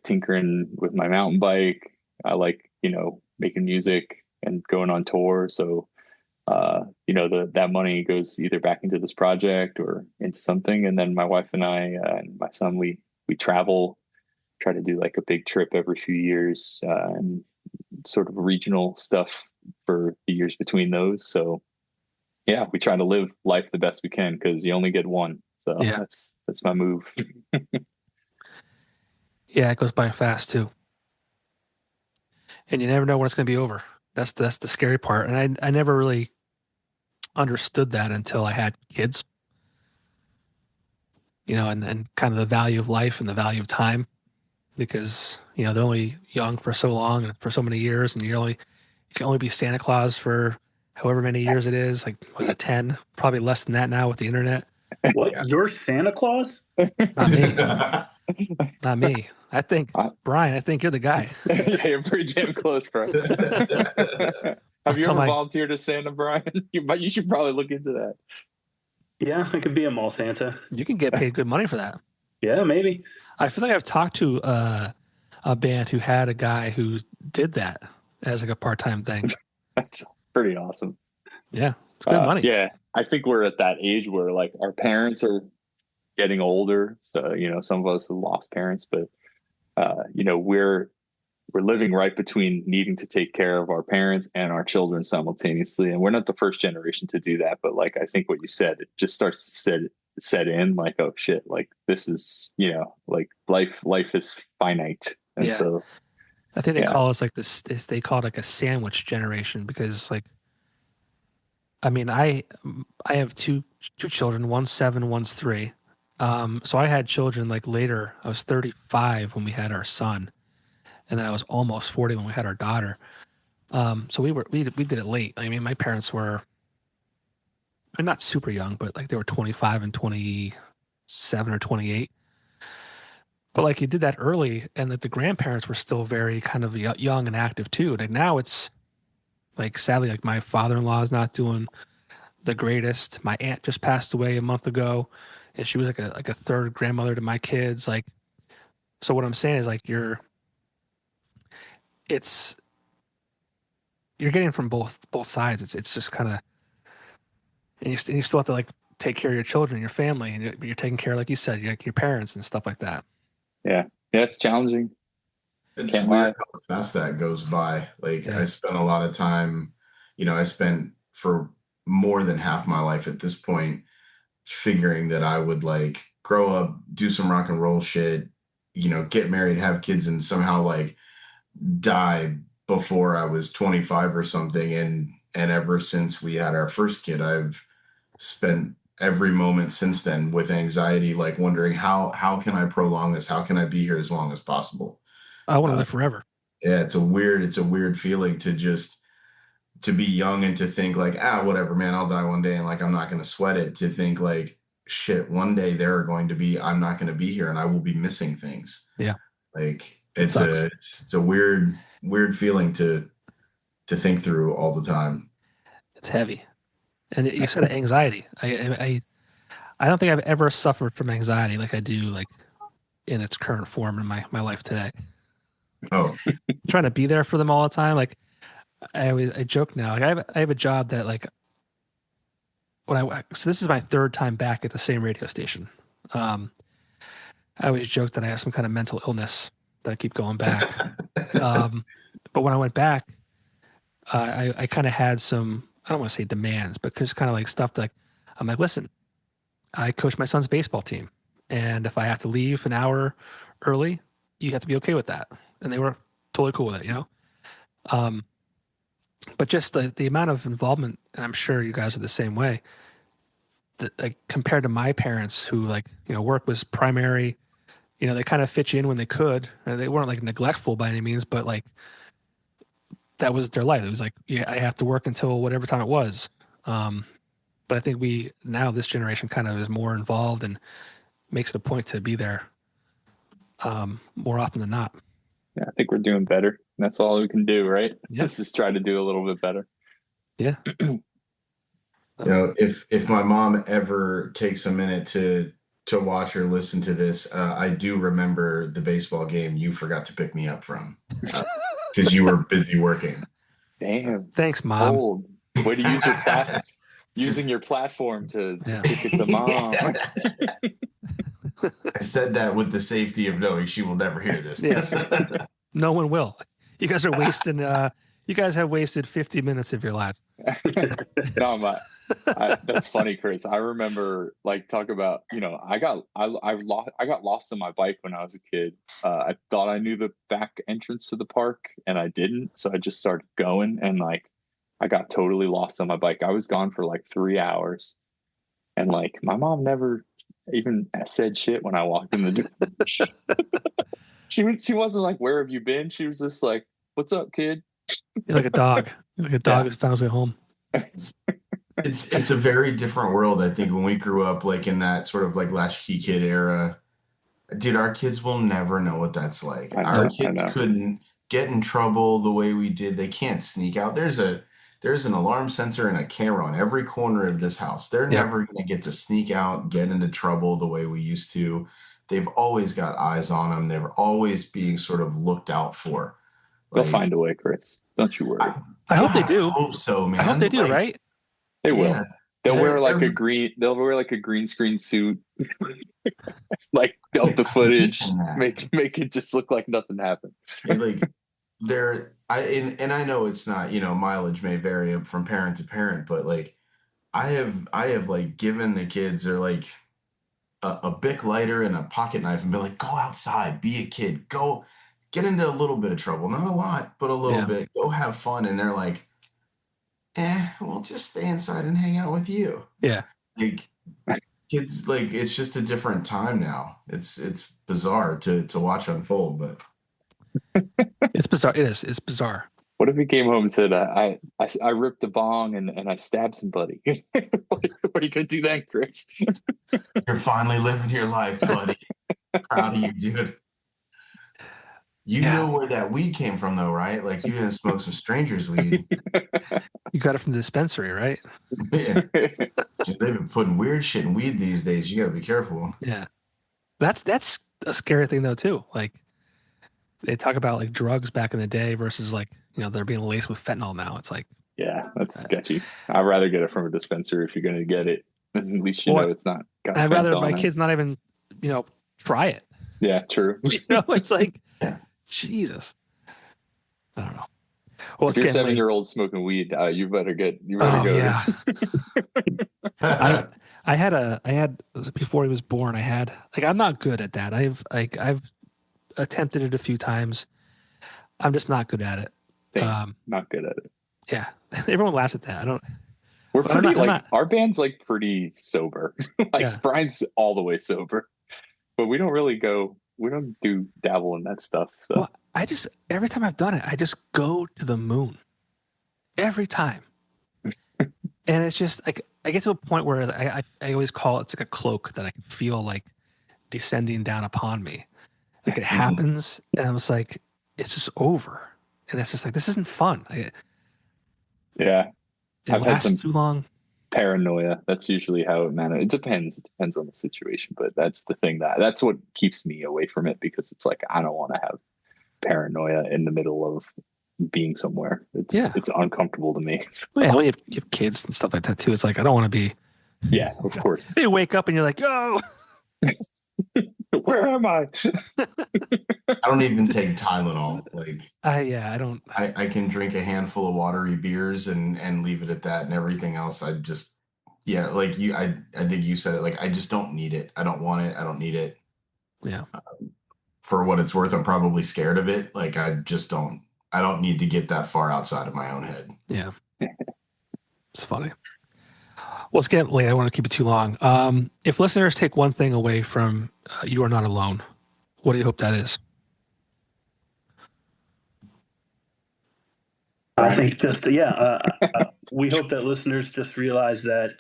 tinkering with my mountain bike. I like, you know, making music and going on tour. So, you know, that money goes either back into this project or into something. And then my wife and I and my son, we travel, try to do like a big trip every few years, and sort of regional stuff for the years between those. So yeah, we try to live life the best we can, because you only get one. So yeah. That's my move. Yeah, it goes by fast too. And you never know when it's going to be over. That's the scary part. And I never really understood that until I had kids. You know, and kind of the value of life and the value of time, because, you know, they're only young for so long and for so many years, and you can only be Santa Claus for however many years it is. Like, was it 10? Probably less than that now with the internet. What? Yeah. You're Santa Claus? Not me. Not me. I think, Brian, I think you're the guy. Yeah, you're pretty damn close, bro. Have you ever volunteered as Santa, Brian? You should probably look into that. Yeah, I could be a mall Santa. You can get paid good money for that. Yeah, maybe. I feel like I've talked to a band who had a guy who did that as like a part-time thing. That's pretty awesome. Yeah, it's good money. Yeah, I think we're at that age where like our parents are getting older. So, you know, some of us have lost parents, but you know, we're living right between needing to take care of our parents and our children simultaneously. And we're not the first generation to do that. But like, I think what you said, it just starts to set in like, oh shit, like this is, you know, like life is finite. And so I think they call us like this, they call it like a sandwich generation, because like, I mean, I have two children, one's 7, one's 3. So I had children like later. I was 35 when we had our son, and then I was almost 40 when we had our daughter. So we did it late. I mean, my parents were not super young, but like they were 25 and 27 or 28. But like you did that early, and that the grandparents were still very kind of young and active too. Like now it's like sadly, like my father-in-law is not doing the greatest. My aunt just passed away a month ago, and she was like a third grandmother to my kids. Like, so what I'm saying is like it's you're getting from both sides. It's just kind of and you still have to like take care of your children, your family, and you're taking care, like you said, your parents and stuff like that. Yeah, it's challenging. It's Can't weird lie. how fast that goes by. Like Yeah. I spent a lot of time, I spent for more than half my life at this point figuring that I would like grow up, do some rock and roll shit, get married, have kids, and somehow like die before I was 25 or something. And ever since we had our first kid, I've spent every moment since then with anxiety, like wondering how can I prolong this? How can I be here as long as possible? I want to Uh, live forever. yeah, it's a weird feeling to be young and to think like, whatever, man, I'll die one day and like I'm not gonna sweat it, to think like shit, one day I'm not gonna be here and I will be missing things. Yeah. Like It sucks. it's a weird feeling to think through all the time. It's heavy. And you said anxiety. I don't think I've ever suffered from anxiety like I do, like in its current form in my life today. Oh, Trying to be there for them all the time. Like I joke now. Like I have a job that like so this is my third time back at the same radio station. Um, I always joke that I have some kind of mental illness that I keep going back. But when I went back, I kind of had some, I don't want to say demands, but just kind of like stuff that I'm like, listen, I coach my son's baseball team. And if I have to leave an hour early, you have to be okay with that. And they were totally cool with it. But just the amount of involvement, and I'm sure you guys are the same way, that like compared to my parents who like, work was primary, they kind of fit you in when they could. And they weren't like neglectful by any means, but like that was their life. It was like, yeah, I have to work until whatever time it was. But I think this generation kind of is more involved and makes it a point to be there more often than not. Yeah, I think we're doing better. That's all we can do, right? Yeah. Let's just try to do a little bit better. Yeah. If my mom ever takes a minute to watch or listen to this, I do remember the baseball game you forgot to pick me up from because you were busy working. Damn. Thanks, Mom. Old. Way to use using your platform to stick it to Mom. I said that with the safety of knowing she will never hear this. Yes. No one will. You guys are wasting. You guys have wasted 50 minutes of your life. No, that's funny, Chris. I remember like talk about, I got lost on my bike when I was a kid. I thought I knew the back entrance to the park and I didn't. So I just started going and like I got totally lost on my bike. I was gone for like 3 hours. And like my mom never even said shit when I walked in the door. She wasn't like, "Where have you been?" She was just like, "What's up, kid?" You're like a dog. You're like a dog who's found his way home. It's a very different world. I think when we grew up, like in that sort of like latchkey kid era, dude, our kids will never know what that's like. Our kids couldn't get in trouble the way we did. They can't sneak out. There's an alarm sensor and a camera on every corner of this house. They're never going to get to sneak out, get into trouble the way we used to. They've always got eyes on them. They're always being sort of looked out for. They'll find a way, Chris. Don't you worry. I hope they do. I hope so, man. I hope they do, right? They will. Yeah, they'll wear like a green screen suit, like dump the footage, make it just look like nothing happened. Like I know it's not, mileage may vary from parent to parent, but like I have like given the kids they're like a Bic lighter and a pocket knife and be like, go outside, be a kid, go get into a little bit of trouble, not a lot, but a little bit, go have fun. And they're like, we'll just stay inside and hang out with you. Yeah. Like kids, like it's just a different time now. It's bizarre to watch unfold, but it's bizarre. It is. It's bizarre. What if he came home and said, I ripped a bong and I stabbed somebody? What are you going to do then, Chris? You're finally living your life, buddy. Proud of you, dude. You know where that weed came from, though, right? Like, you didn't smoke some stranger's weed. You got it from the dispensary, right? Yeah. They've been putting weird shit in weed these days. You got to be careful. Yeah. That's a scary thing, though, too. Like, they talk about like drugs back in the day versus like, they're being laced with fentanyl now. It's like, yeah, that's sketchy. I'd rather get it from a dispensary if you're going to get it. At least you know it's not got I'd rather my on it. kids not even, try it. Yeah, true. It's like, Yeah. Jesus. I don't know. Well, if you're 7-year-old smoking weed, you better go. Yeah. I had before he was born. I'm not good at that. I've attempted it a few times. I'm just not good at it. Not good at it. Yeah, everyone laughs at that. I don't. We're pretty our band's like pretty sober. Brian's all the way sober, but we don't really go. We don't do dabble in that stuff. So. Well, every time I've done it, I just go to the moon. Every time. And it's just like I get to a point where I always call it's like a cloak that I can feel like descending down upon me. Like it happens, and I was like, it's just over, and it's just like this isn't fun. It lasts too long. Paranoia. That's usually how it manages. It depends. It depends on the situation, but that's the thing that's what keeps me away from it because it's like I don't want to have paranoia in the middle of being somewhere. It's uncomfortable to me. Yeah, when you have kids and stuff like that too, it's like I don't want to be. Yeah, of course. You wake up and you're like, oh. Where am I? I don't even take Tylenol. Like I don't. I can drink a handful of watery beers and leave it at that, and everything else I just like you. I think you said it. Like I just don't need it. I don't want it. I don't need it. Yeah. For what it's worth, I'm probably scared of it. Like I just don't. I don't need to get that far outside of my own head. Yeah. It's funny. Well, it's getting late. I don't want to keep it too long. If listeners take one thing away from You Are Not Alone, what do you hope that is? I think we hope that listeners just realize that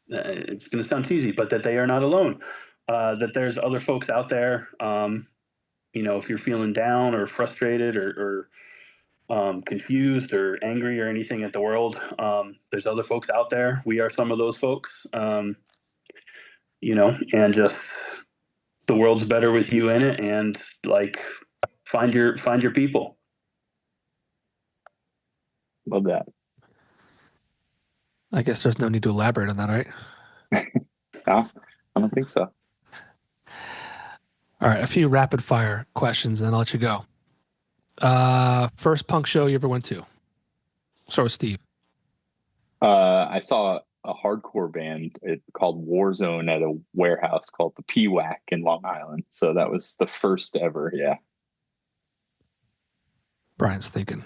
it's going to sound cheesy, but that they are not alone. That there's other folks out there. If you're feeling down or frustrated or confused or angry or anything at the world, there's other folks out there. We are some of those folks, and just the world's better with you in it, and like find your people. Love that. I guess there's no need to elaborate on that, right? No, I don't think so. All right, a few rapid fire questions, and then I'll let you go. First punk show you ever went to? Start with Steve. I saw a hardcore band called Warzone at a warehouse called the PWAC in Long Island. So that was the first ever. Yeah. Brian's thinking.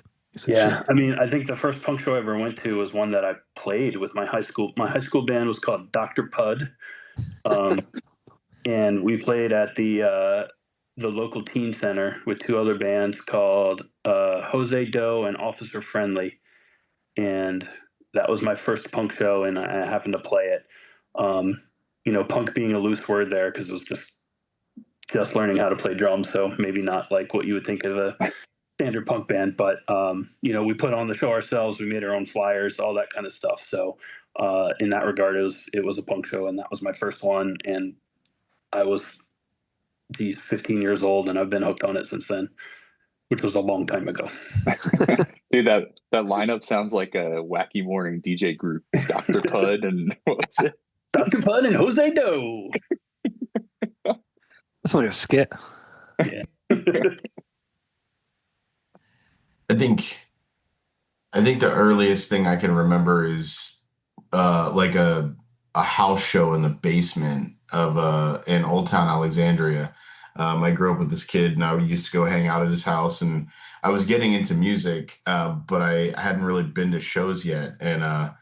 Yeah, shit. I mean, I think the first punk show I ever went to was one that I played with my high school. My high school band was called Dr. Pud, and we played at the local teen center with two other bands called Jose Doe and Officer Friendly, and that was my first punk show, and I happened to play it. Punk being a loose word there because it was just learning how to play drums, so maybe not like what you would think of a standard punk band, but we put on the show ourselves. We made our own flyers, all that kind of stuff. So in that regard, it was a punk show, and that was my first one. And I was 15 years old, and I've been hooked on it since then, which was a long time ago. Dude, that lineup sounds like a wacky morning DJ group. Dr. Pud and what's it? Dr. Pud and Jose Doe. That's like a skit. Yeah. I think the earliest thing I can remember is like a house show in the basement of in Old Town Alexandria. I grew up with this kid, and I used to go hang out at his house, and I was getting into music, but I hadn't really been to shows yet. And I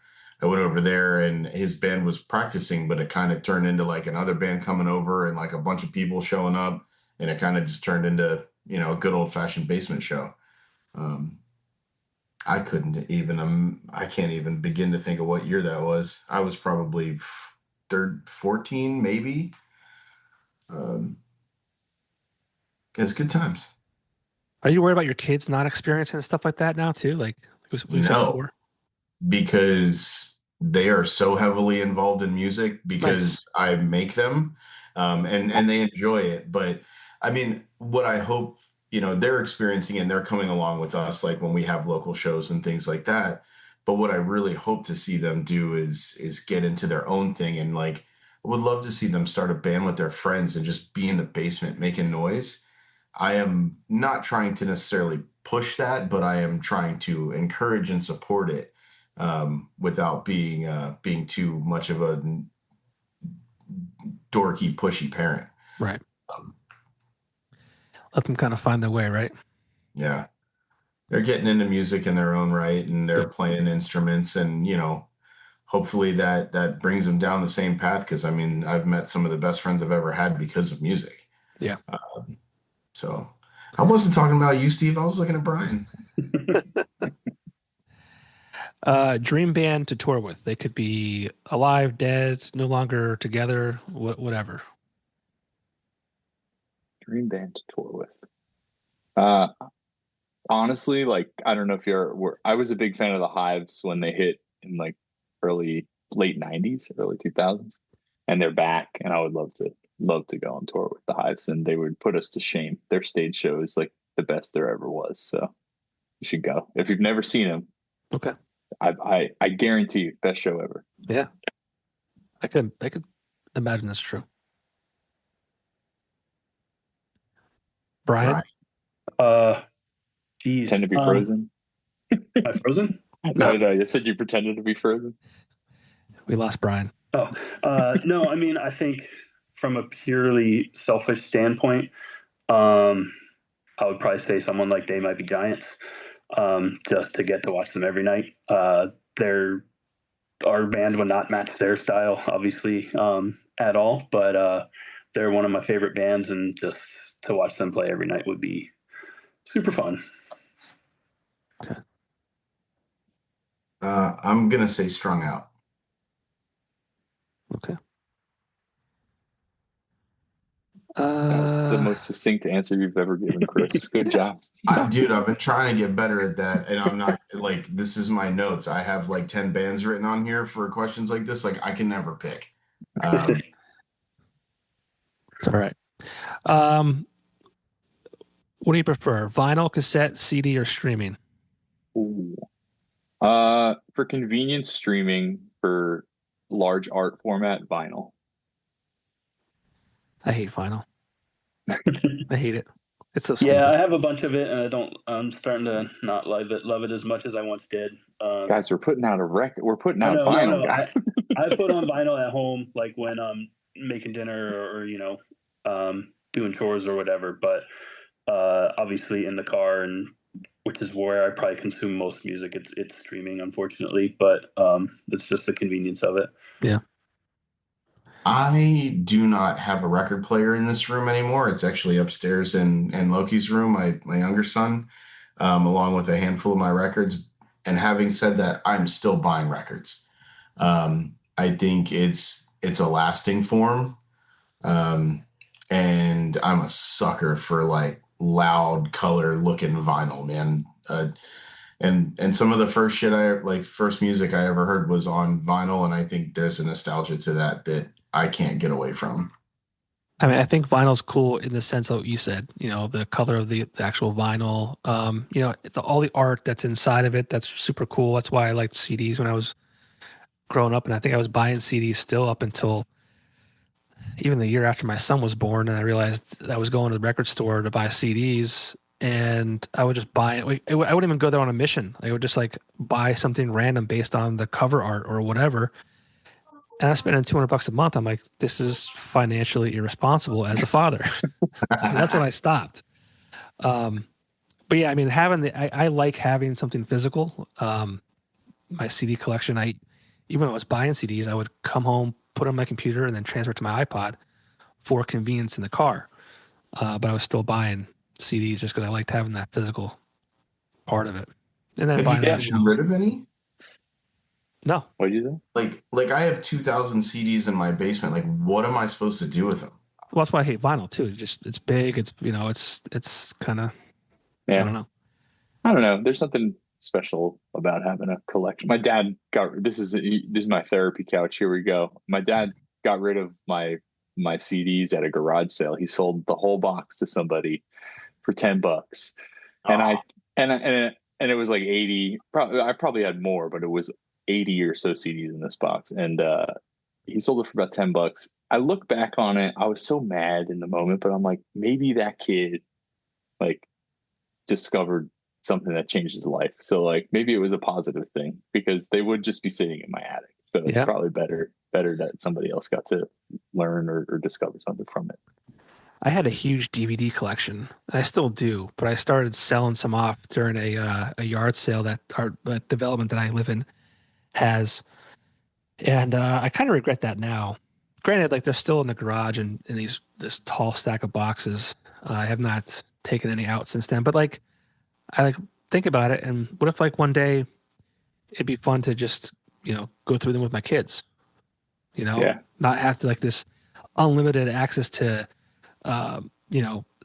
went over there, and his band was practicing, but it kind of turned into like another band coming over and like a bunch of people showing up, and it kind of just turned into, a good old fashioned basement show. I couldn't even, I can't even begin to think of what year that was. I was probably 14, maybe. Um, it's good times. Are you worried about your kids not experiencing stuff like that now too? Like we said No, before. because they are so heavily involved in music Nice. because I make them, and they enjoy it. But I mean, what I hope, they're experiencing it and they're coming along with us, like when we have local shows and things like that. But what I really hope to see them do is get into their own thing, and like I would love to see them start a band with their friends and just be in the basement making noise. I am not trying to necessarily push that, but I am trying to encourage and support it, without being too much of a dorky, pushy parent. Right. Um, Let them kind of find their way, right? yeah, they're getting into music in their own right, and they're Good. playing instruments, and hopefully that brings them down the same path. Because I mean, I've met some of the best friends I've ever had because of music. Yeah. So I wasn't talking about you, Steve. I was looking at Brian. Dream band to tour with. They could be alive, dead, no longer together, whatever. Dream band to tour with. Uh, Honestly, like I don't know if I was a big fan of the Hives when they hit in like late '90s, early 2000s, and they're back, and I would love to go on tour with the Hives, and they would put us to shame. Their stage show is like the best there ever was, so you should go if you've never seen them. Okay. I guarantee you, best show ever. Yeah. I could imagine that's true. Brian? Geez. Pretend to be frozen. Am I frozen? No, you said you pretended to be frozen. We lost Brian. Oh, no, I mean, I think from a purely selfish standpoint, I would probably say someone like They Might Be Giants, just to get to watch them every night. Our band would not match their style, obviously, at all, but they're one of my favorite bands, and just to watch them play every night would be super fun. Okay. I'm gonna say Strung Out. Okay. That's the most succinct answer you've ever given, Chris. Good job. Dude, I've been trying to get better at that, and I'm not like, this is my notes. I have like 10 bands written on here for questions like this. Like I can never pick. It's all right. What do you prefer? Vinyl, cassette, CD, or streaming? Ooh. For convenience, streaming. For large art format, vinyl. I hate vinyl. I hate it. It's so stupid. Yeah, I have a bunch of it, and I'm starting to not love it as much as I once did. Guys, we're putting out a record. We're putting out vinyl. vinyl, guys. I put on vinyl at home, like when I'm making dinner or doing chores or whatever. But obviously in the car, and which is where I probably consume most music. It's streaming, unfortunately, but it's just the convenience of it. Yeah. I do not have a record player in this room anymore. It's actually upstairs in Loki's room, my younger son, along with a handful of my records. And having said that, I'm still buying records. I think it's a lasting form. And I'm a sucker for like loud color looking vinyl, man. And some of the first music I ever heard was on vinyl, and I think there's a nostalgia to that I can't get away from. I mean, I think vinyl's cool in the sense of what you said, the color of the actual vinyl, all the art that's inside of it. That's super cool. That's why I liked CDs when I was growing up. And I think I was buying CDs still up until even the year after my son was born. And I realized I was going to the record store to buy CDs, and I would just buy it. I wouldn't even go there on a mission. I would just like buy something random based on the cover art or whatever. And I spent $200 a month. I'm like, this is financially irresponsible as a father. And that's when I stopped. But yeah, I mean, I like having something physical. My CD collection, even when I was buying CDs, I would come home, put it on my computer, and then transfer it to my iPod for convenience in the car. But I was still buying CDs just because I liked having that physical part of it. And then Have you vinyl gotten shows. rid of any? No. What did you say? Like I have 2,000 CDs in my basement. Like, what am I supposed to do with them? Well, that's why I hate vinyl too. It's big. It's it's kind of I Yeah. don't know. I don't know. There's something special about having a collection. My dad this is my therapy couch. Here we go. My dad got rid of my CDs at a garage sale. He sold the whole box to somebody for $10. And Aw. and it was like 80. I probably had more, but it was 80 or so CDs in this box. And he sold it for about $10. I look back on it. I was so mad in the moment, but I'm like, maybe that kid like discovered something that changed his life. So like maybe it was a positive thing because they would just be sitting in my attic. So it's Yeah. probably better that somebody else got to learn or discover something from it. I had a huge DVD collection. I still do, but I started selling some off during a yard sale that our development that I live in has, and I kind of regret that now. Granted, like they're still in the garage and in this tall stack of boxes. I have not taken any out since then, but like I like think about it, and what if like one day it'd be fun to just go through them with my kids, Yeah. not have to like this unlimited access to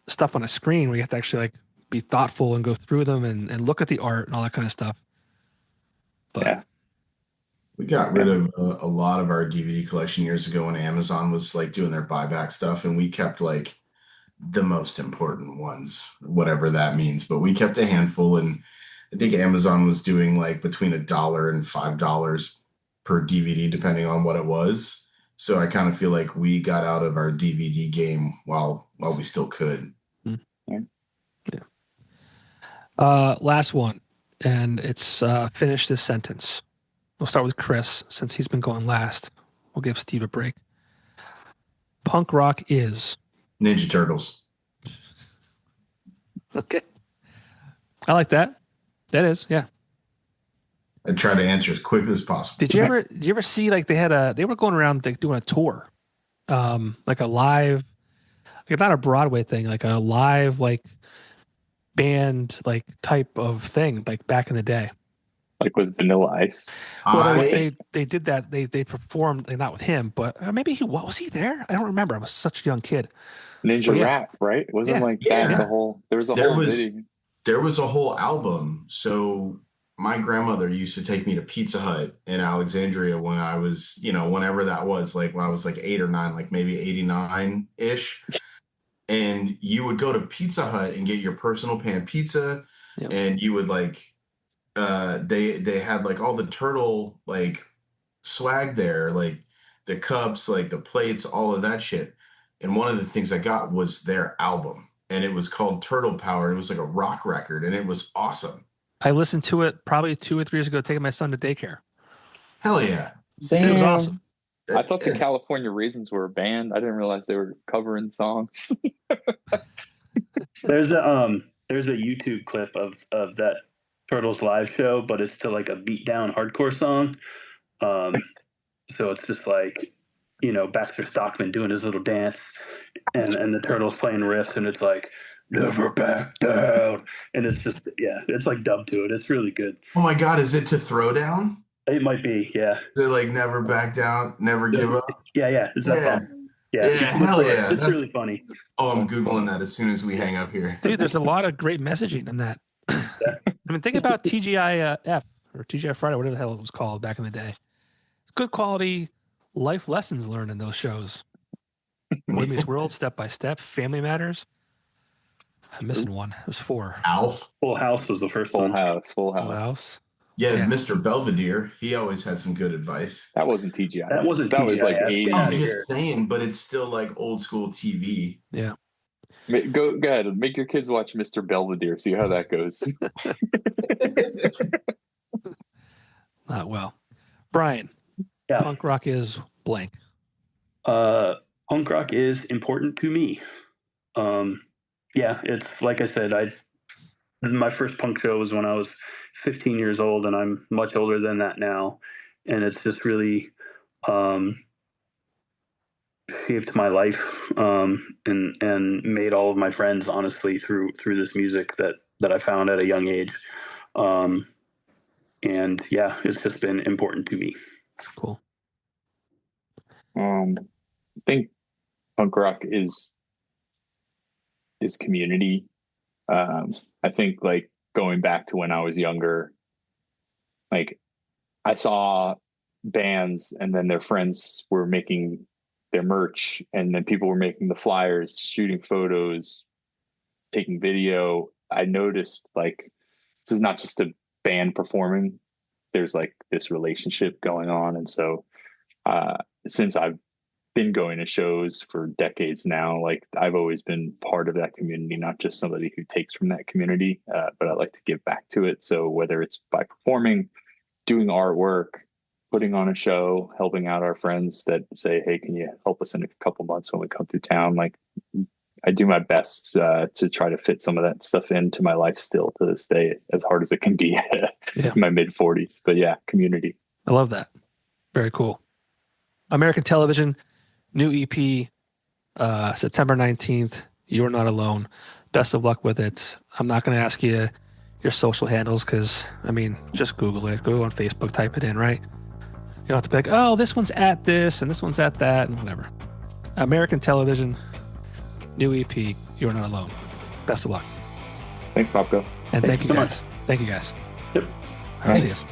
stuff on a screen where you have to actually like be thoughtful and go through them and look at the art and all that kind of stuff. But Yeah. We got rid of a lot of our DVD collection years ago when Amazon was like doing their buyback stuff, and we kept like the most important ones, whatever that means. But we kept a handful, and I think Amazon was doing like between $1 and $5 per DVD, depending on what it was. So I kind of feel like we got out of our DVD game while we still could. last one, and it's finish this sentence. We'll start with Chris since he's been going last. We'll give Steve a break. Punk rock is Ninja Turtles. okay. I like that. That is, yeah. I try to answer as quick as possible. Did you ever see like they were going around like doing a tour, like a live, like not a Broadway thing, like a live like band like type of thing, like back in the day. Like with Vanilla Ice. Well, they did that. They performed like, not with him, but maybe was he there? I don't remember. I was such a young kid. Ninja yeah. Rap, right? It wasn't like Yeah. that. There was a whole video. There was a whole album. So my grandmother used to take me to Pizza Hut in Alexandria when I was, whenever that was, like when I was like 8 or 9, like maybe 89-ish. And you would go to Pizza Hut and get your personal pan pizza. Yep. And you would like, they had like all the turtle like swag there, like the cups, like the plates, all of that shit. And one of the things I got was their album, and it was called Turtle Power. It was like a rock record, and it was awesome. I listened to it probably 2 or 3 years ago, taking my son to daycare. Hell yeah. It was awesome. I thought the California Raisins were a band. I didn't realize they were covering songs. There's a YouTube clip of that Turtles live show, but it's to like a beat down hardcore song. So it's just like, Baxter Stockman doing his little dance and the Turtles playing riffs, and it's like never back down. And it's just, it's like dubbed to it. It's really good. Oh my God, is it to throw down? It might be, yeah. Is it like never back down, never give up? Yeah. It's that song. Yeah, hell yeah. It's really funny. Oh, I'm Googling that as soon as we hang up here. Dude, there's a lot of great messaging in that. I mean, think about TGIF or TGI Friday, whatever the hell it was called back in the day. Good quality life lessons learned in those shows. Boy Meets World, Step by Step, Family Matters. I'm missing one. It was 4. Alf. Full House was the first one. Full Full House. House. Yeah, Mr. Belvedere. He always had some good advice. That wasn't TGI. That wasn't That TGI. was like 80. I'm just saying, but it's still like old school TV. Yeah. Go ahead. Make your kids watch Mr. Belvedere. See how that goes. Not well. Brian, Yeah. punk rock is blank. Punk rock is important to me. It's like I said, my first punk show was when I was 15 years old, and I'm much older than that now. And it's just really shaped my life and made all of my friends, honestly, through this music that I found at a young age. And yeah, it's just been important to me. Cool. I think punk rock is community. I think like going back to when I was younger, like I saw bands and then their friends were making their merch, and then people were making the flyers, shooting photos, taking video. I noticed like this is not just a band performing. There's like this relationship going on. And so since I've been going to shows for decades now, like I've always been part of that community, not just somebody who takes from that community, but I like to give back to it. So whether it's by performing, doing artwork, putting on a show, helping out our friends that say, hey, can you help us in a couple months when we come through town? Like I do my best to try to fit some of that stuff into my life still to this day, as hard as it can be in my mid 40s. But yeah, community. I love that. Very cool. American Television, new EP, September 19th. You're Not Alone. Best of luck with it. I'm not going to ask you your social handles because, I mean, just Google it. Go on Facebook, type it in, right? You don't have to be like, oh, this one's at this and this one's at that and whatever. American Television, new EP, You're Not Alone. Best of luck. Thanks, Popko. And thank you so guys. much. Thank you guys. Yep. I'll see Thanks. you.